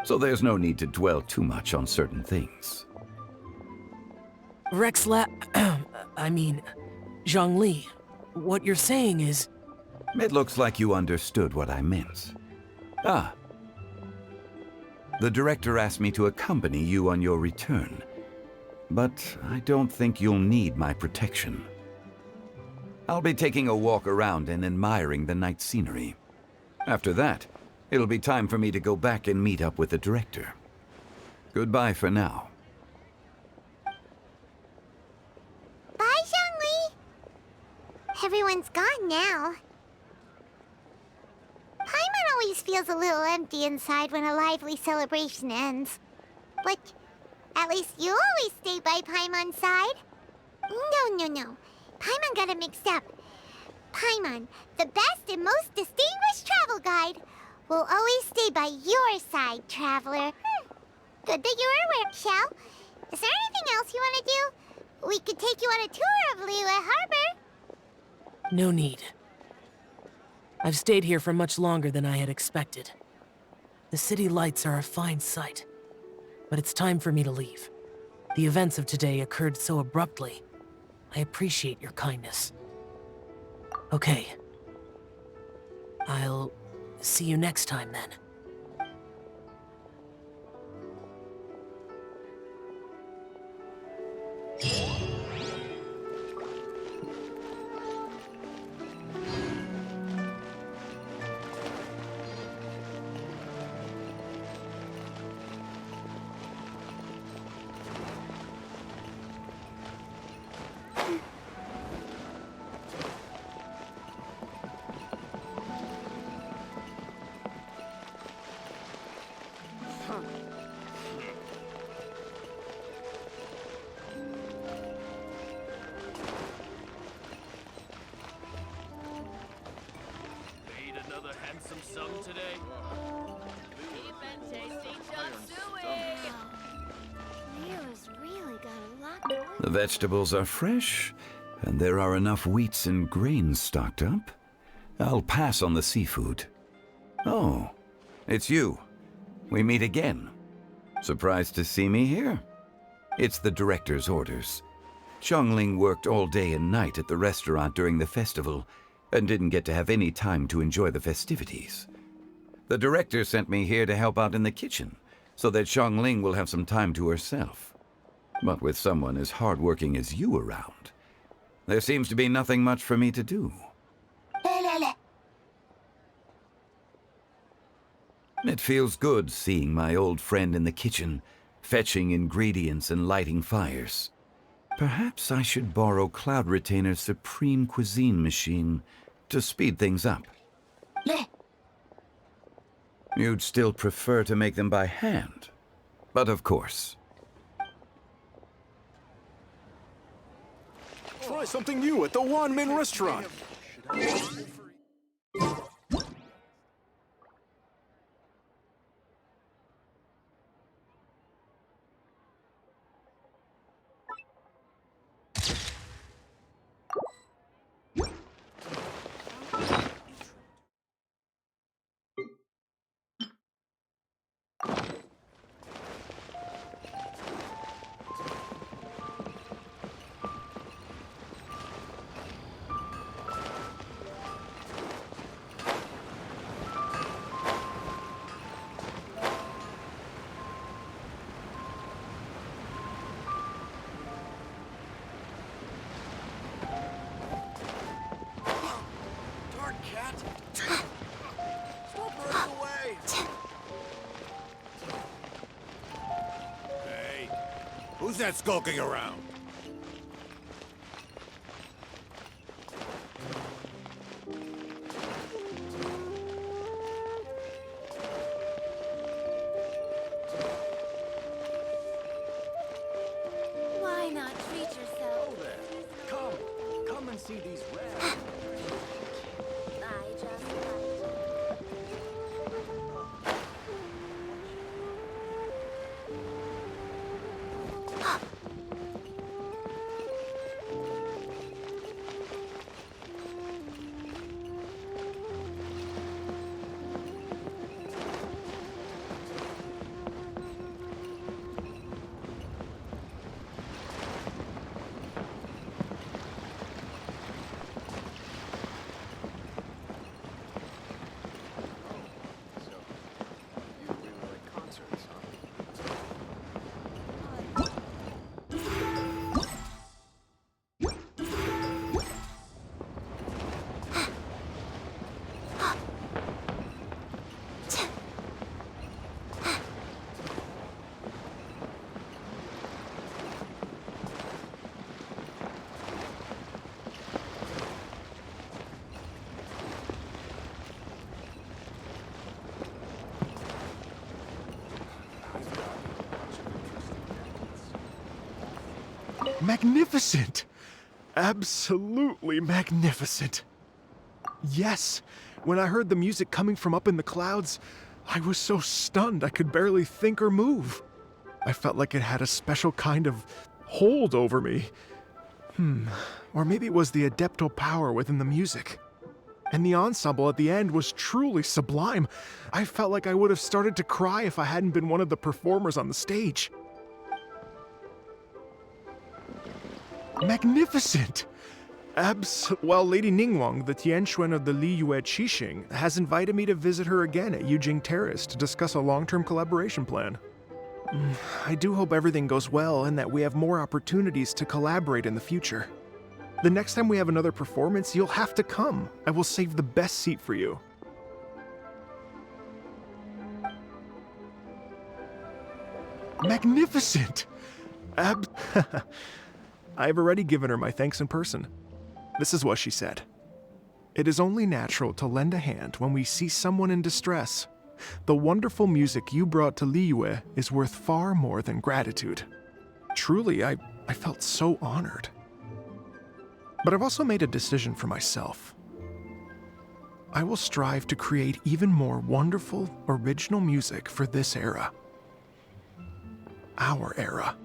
So there's no need to dwell too much on certain things. Zhongli, what you're saying is... It looks like you understood what I meant. Ah. The director asked me to accompany you on your return, but I don't think you'll need my protection. I'll be taking a walk around and admiring the night scenery. After that, it'll be time for me to go back and meet up with the director. Goodbye for now. Bye, Zhongli. Everyone's gone now. Paimon always feels a little empty inside when a lively celebration ends. But at least you always stay by Paimon's side. No. Paimon got it mixed up. Paimon, the best and most distinguished travel guide, will always stay by your side, traveler. Good that you were aware, Shell. Is there anything else you want to do? We could take you on a tour of Liyue Harbor. No need. I've stayed here for much longer than I had expected. The city lights are a fine sight, but it's time for me to leave. The events of today occurred so abruptly. I appreciate your kindness. Okay. I'll see you next time then. The vegetables are fresh, and there are enough wheats and grains stocked up. I'll pass on the seafood. Oh, it's you. We meet again. Surprised to see me here? It's the director's orders. Xiangling worked all day and night at the restaurant during the festival and didn't get to have any time to enjoy the festivities. The director sent me here to help out in the kitchen so that Xiangling will have some time to herself. But with someone as hardworking as you around, there seems to be nothing much for me to do. It feels good seeing my old friend in the kitchen, fetching ingredients and lighting fires. Perhaps I should borrow Cloud Retainer's supreme cuisine machine to speed things up. You'd still prefer to make them by hand, but of course. Try something new at the Wanmin restaurant. Who's that skulking around? Why not treat yourself? Come and see these rare. I just Magnificent! absolutely magnificent. Yes, when I heard the music coming from up in the clouds, I was so stunned I could barely think or move. I felt like it had a special kind of hold over me. Or maybe it was the adeptal power within the music. And the ensemble at the end was truly sublime. I felt like I would have started to cry if I hadn't been one of the performers on the stage. Magnificent! Well, Lady Ningguang, the Tianquan of the Liyue Qixing, has invited me to visit her again at Yujing Terrace to discuss a long-term collaboration plan. I do hope everything goes well and that we have more opportunities to collaborate in the future. The next time we have another performance, you'll have to come. I will save the best seat for you. Magnificent! I've already given her my thanks in person. This is what she said. It is only natural to lend a hand when we see someone in distress. The wonderful music you brought to Liyue is worth far more than gratitude. Truly, I felt so honored. But I've also made a decision for myself. I will strive to create even more wonderful, original music for this era. Our era.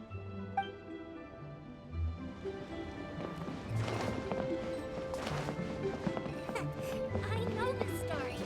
I know this story.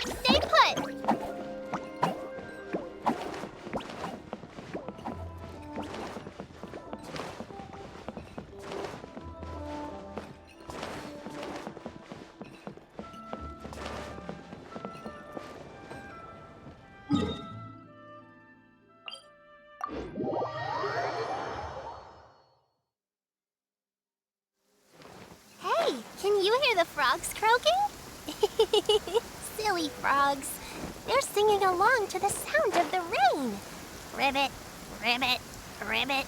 Stay put! Hey, can you hear the frogs croaking? Silly frogs. They're singing along to the sound of the rain. Ribbit, ribbit, ribbit.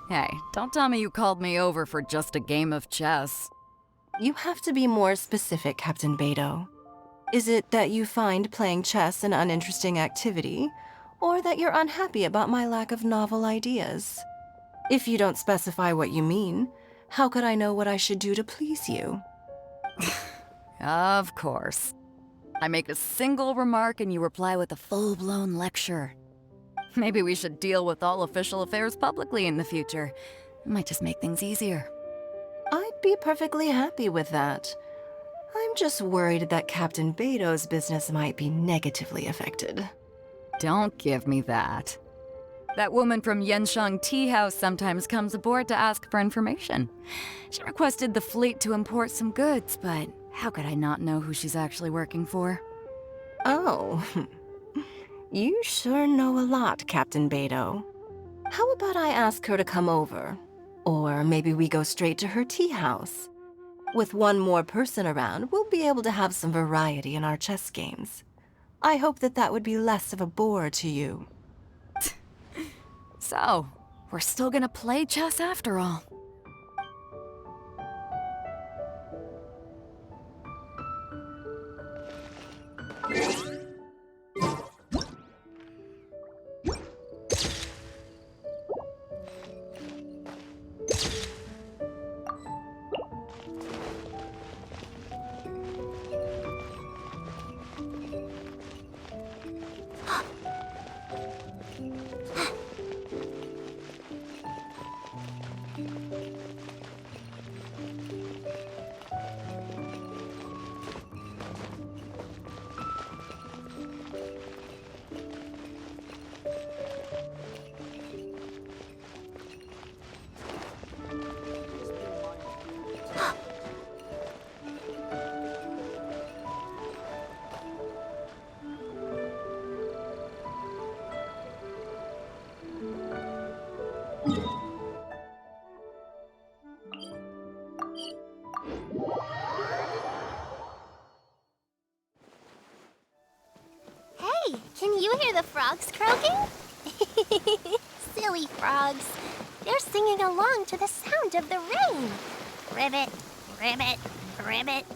Hey, don't tell me you called me over for just a game of chess. You have to be more specific, Captain Beidou. Is it that you find playing chess an uninteresting activity, or that you're unhappy about my lack of novel ideas? If you don't specify what you mean, how could I know what I should do to please you? Of course. I make a single remark and you reply with a full-blown lecture. Maybe we should deal with all official affairs publicly in the future. It might just make things easier. I'd be perfectly happy with that. I'm just worried that Captain Beidou's business might be negatively affected. Don't give me that. That woman from Yenshang Tea House sometimes comes aboard to ask for information. She requested the fleet to import some goods, but how could I not know who she's actually working for? Oh, you sure know a lot, Captain Beidou. How about I ask her to come over? Or maybe we go straight to her tea house. With one more person around, we'll be able to have some variety in our chess games. I hope that would be less of a bore to you. So, we're still gonna play chess after all. Hey, can you hear the frogs croaking? Silly frogs. They're singing along to the sound of the rain. Ribbit, ribbit, ribbit.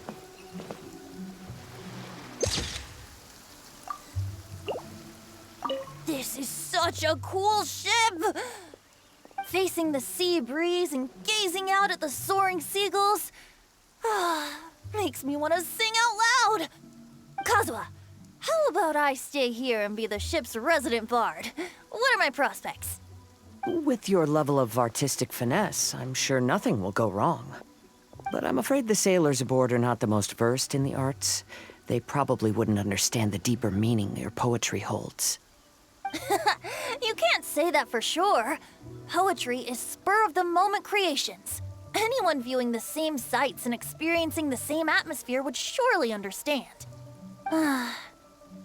This is such a cool ship! Facing the sea breeze and gazing out at the soaring seagulls, makes me want to sing out loud. Kazuha, how about I stay here and be the ship's resident bard? What are my prospects? With your level of artistic finesse, I'm sure nothing will go wrong. But I'm afraid the sailors aboard are not the most versed in the arts. They probably wouldn't understand the deeper meaning your poetry holds. You can't say that for sure. Poetry is spur-of-the-moment creations. Anyone viewing the same sights and experiencing the same atmosphere would surely understand.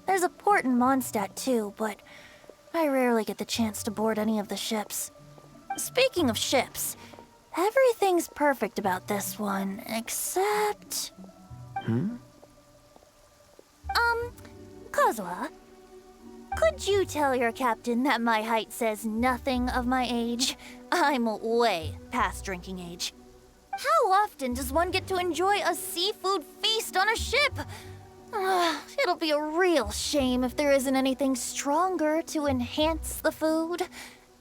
There's a port in Mondstadt too, but I rarely get the chance to board any of the ships. Speaking of ships, everything's perfect about this one, except... Kazuha, could you tell your captain that my height says nothing of my age? I'm way past drinking age. How often does one get to enjoy a seafood feast on a ship? It'll be a real shame if there isn't anything stronger to enhance the food.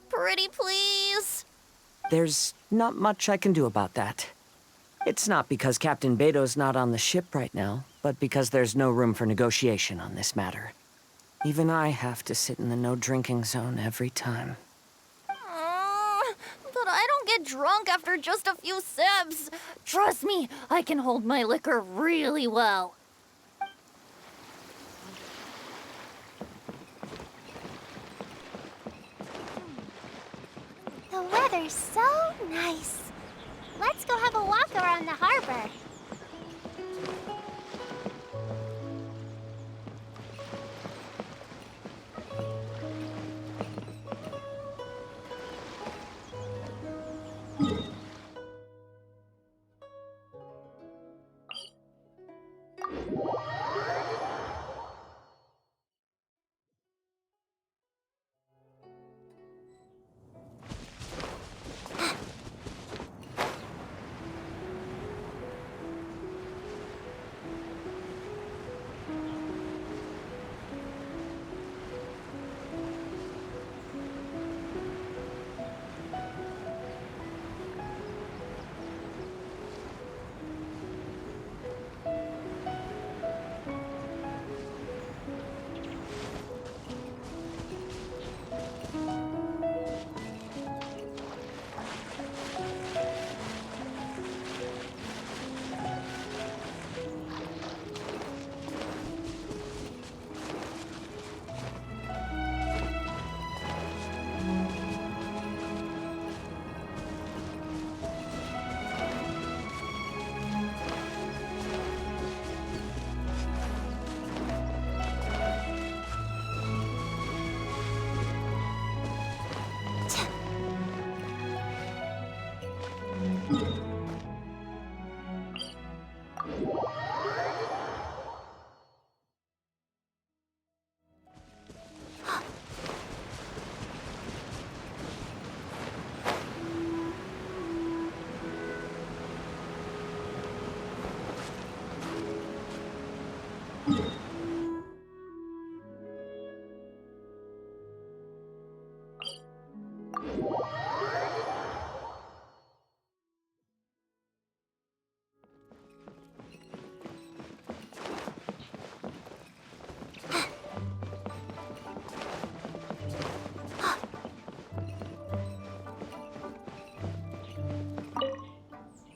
Pretty please. There's not much I can do about that. It's not because Captain Beidou's not on the ship right now, but because there's no room for negotiation on this matter. Even I have to sit in the no-drinking zone every time. But I don't get drunk after just a few sips. Trust me, I can hold my liquor really well. The weather's so nice. Let's go have a walk around the harbor.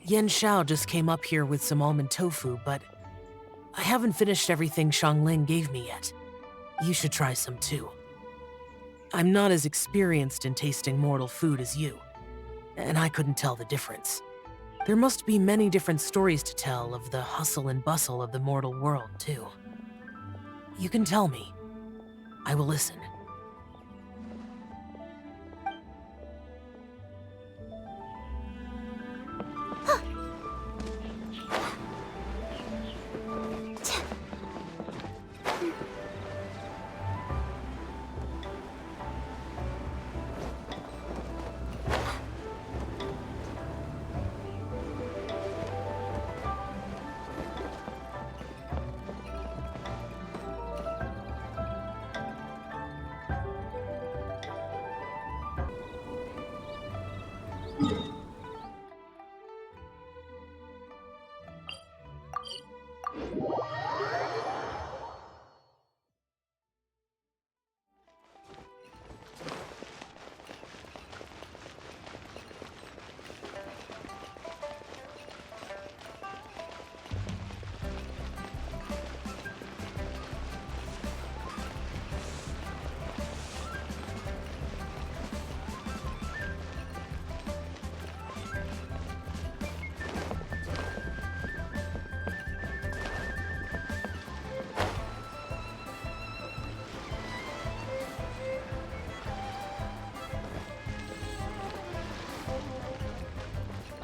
Yen Xiao just came up here with some almond tofu, but I haven't finished everything Xiangling gave me yet. You should try some too. I'm not as experienced in tasting mortal food as you, and I couldn't tell the difference. There must be many different stories to tell of the hustle and bustle of the mortal world, too. You can tell me. I will listen.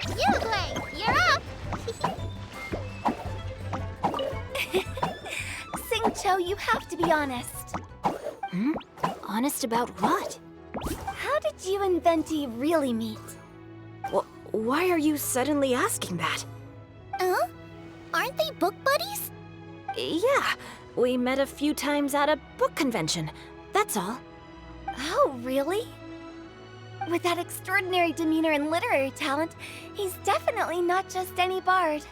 Uruguay, you're up! Xingqiu, you have to be honest. Hmm? Honest about what? How did you and Venti really meet? Why are you suddenly asking that? Huh? Aren't they book buddies? Yeah, we met a few times at a book convention. That's all. Oh, really? With that extraordinary demeanor and literary talent, he's definitely not just any bard.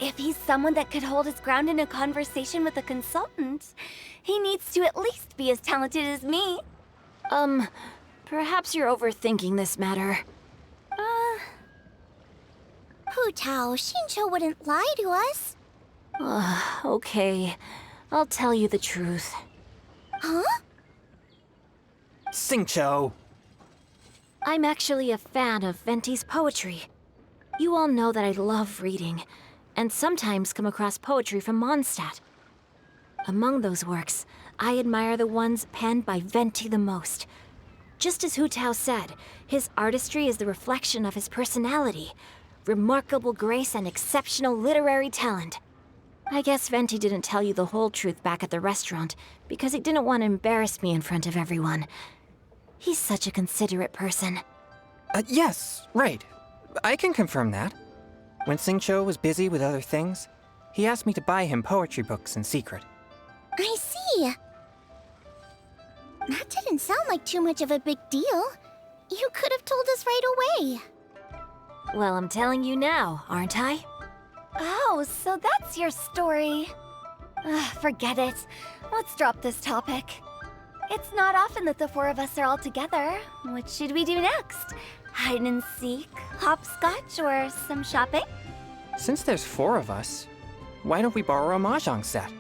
If he's someone that could hold his ground in a conversation with a consultant, he needs to at least be as talented as me. Perhaps you're overthinking this matter. Hu Tao, Xingqiu wouldn't lie to us. Okay. I'll tell you the truth. Huh? Xingqiu! I'm actually a fan of Venti's poetry. You all know that I love reading, and sometimes come across poetry from Mondstadt. Among those works, I admire the ones penned by Venti the most. Just as Hu Tao said, his artistry is the reflection of his personality, remarkable grace and exceptional literary talent. I guess Venti didn't tell you the whole truth back at the restaurant, because he didn't want to embarrass me in front of everyone. He's such a considerate person. Yes, right. I can confirm that. When Xingqiu was busy with other things, he asked me to buy him poetry books in secret. I see. That didn't sound like too much of a big deal. You could have told us right away. Well, I'm telling you now, aren't I? Oh, so that's your story. Forget it. Let's drop this topic. It's not often that the four of us are all together. What should we do next? Hide and seek, hopscotch, or some shopping? Since there's 4 of us, why don't we borrow a mahjong set?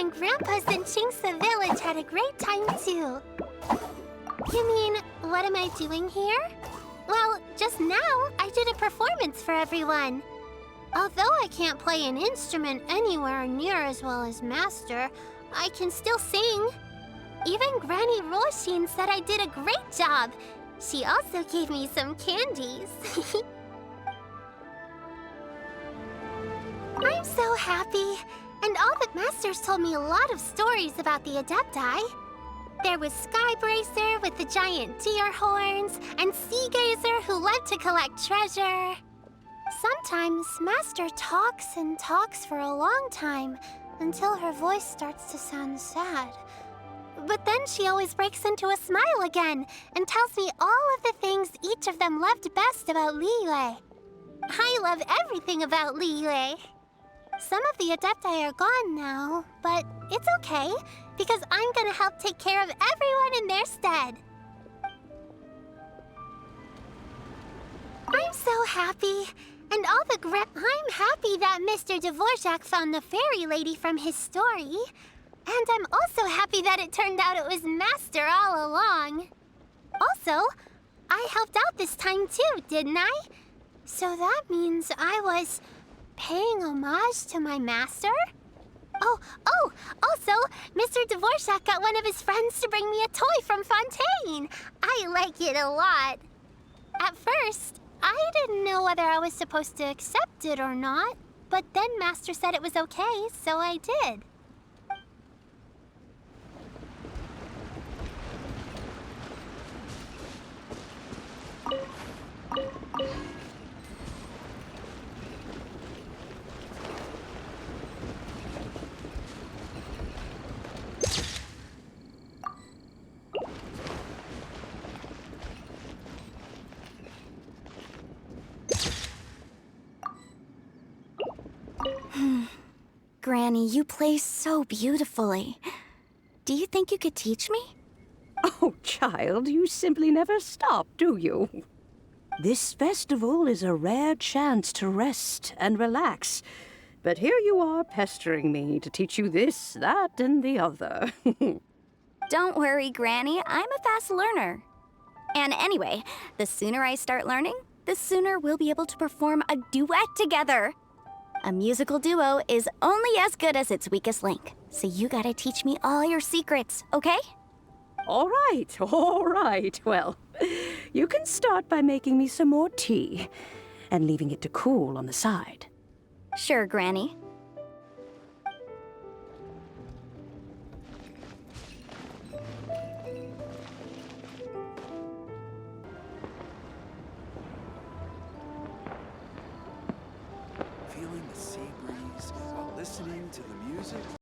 and Grandpa's in Chingsa Village had a great time too. You mean, what am I doing here? Well, just now, I did a performance for everyone. Although I can't play an instrument anywhere near as well as Master, I can still sing. Even Granny Roshin said I did a great job. She also gave me some candies. I'm so happy. And all the masters told me a lot of stories about the Adepti. There was Skybracer with the giant deer horns, and Sea Gazer who loved to collect treasure. Sometimes Master talks and talks for a long time, until her voice starts to sound sad. But then she always breaks into a smile again, and tells me all of the things each of them loved best about Liyue. I love everything about Liyue. Some of the Adepti are gone now, but it's okay, because I'm gonna help take care of everyone in their stead. I'm so happy. And all the I'm happy that Mr. Dvorak found the fairy lady from his story. And I'm also happy that it turned out it was Master all along. Also, I helped out this time too, didn't I? So that means I was paying homage to my master? Oh, also, Mr. Dvorak got one of his friends to bring me a toy from Fontaine. I like it a lot. At first, I didn't know whether I was supposed to accept it or not, but then Master said it was okay, so I did. Granny, you play so beautifully. Do you think you could teach me? Oh, child, you simply never stop, do you? This festival is a rare chance to rest and relax. But here you are pestering me to teach you this, that, and the other. Don't worry, Granny. I'm a fast learner. And anyway, the sooner I start learning, the sooner we'll be able to perform a duet together. A musical duo is only as good as its weakest link. So you gotta teach me all your secrets, okay? All right. Well, you can start by making me some more tea and leaving it to cool on the side. Sure, Granny. Feeling the sea breeze while listening to the music.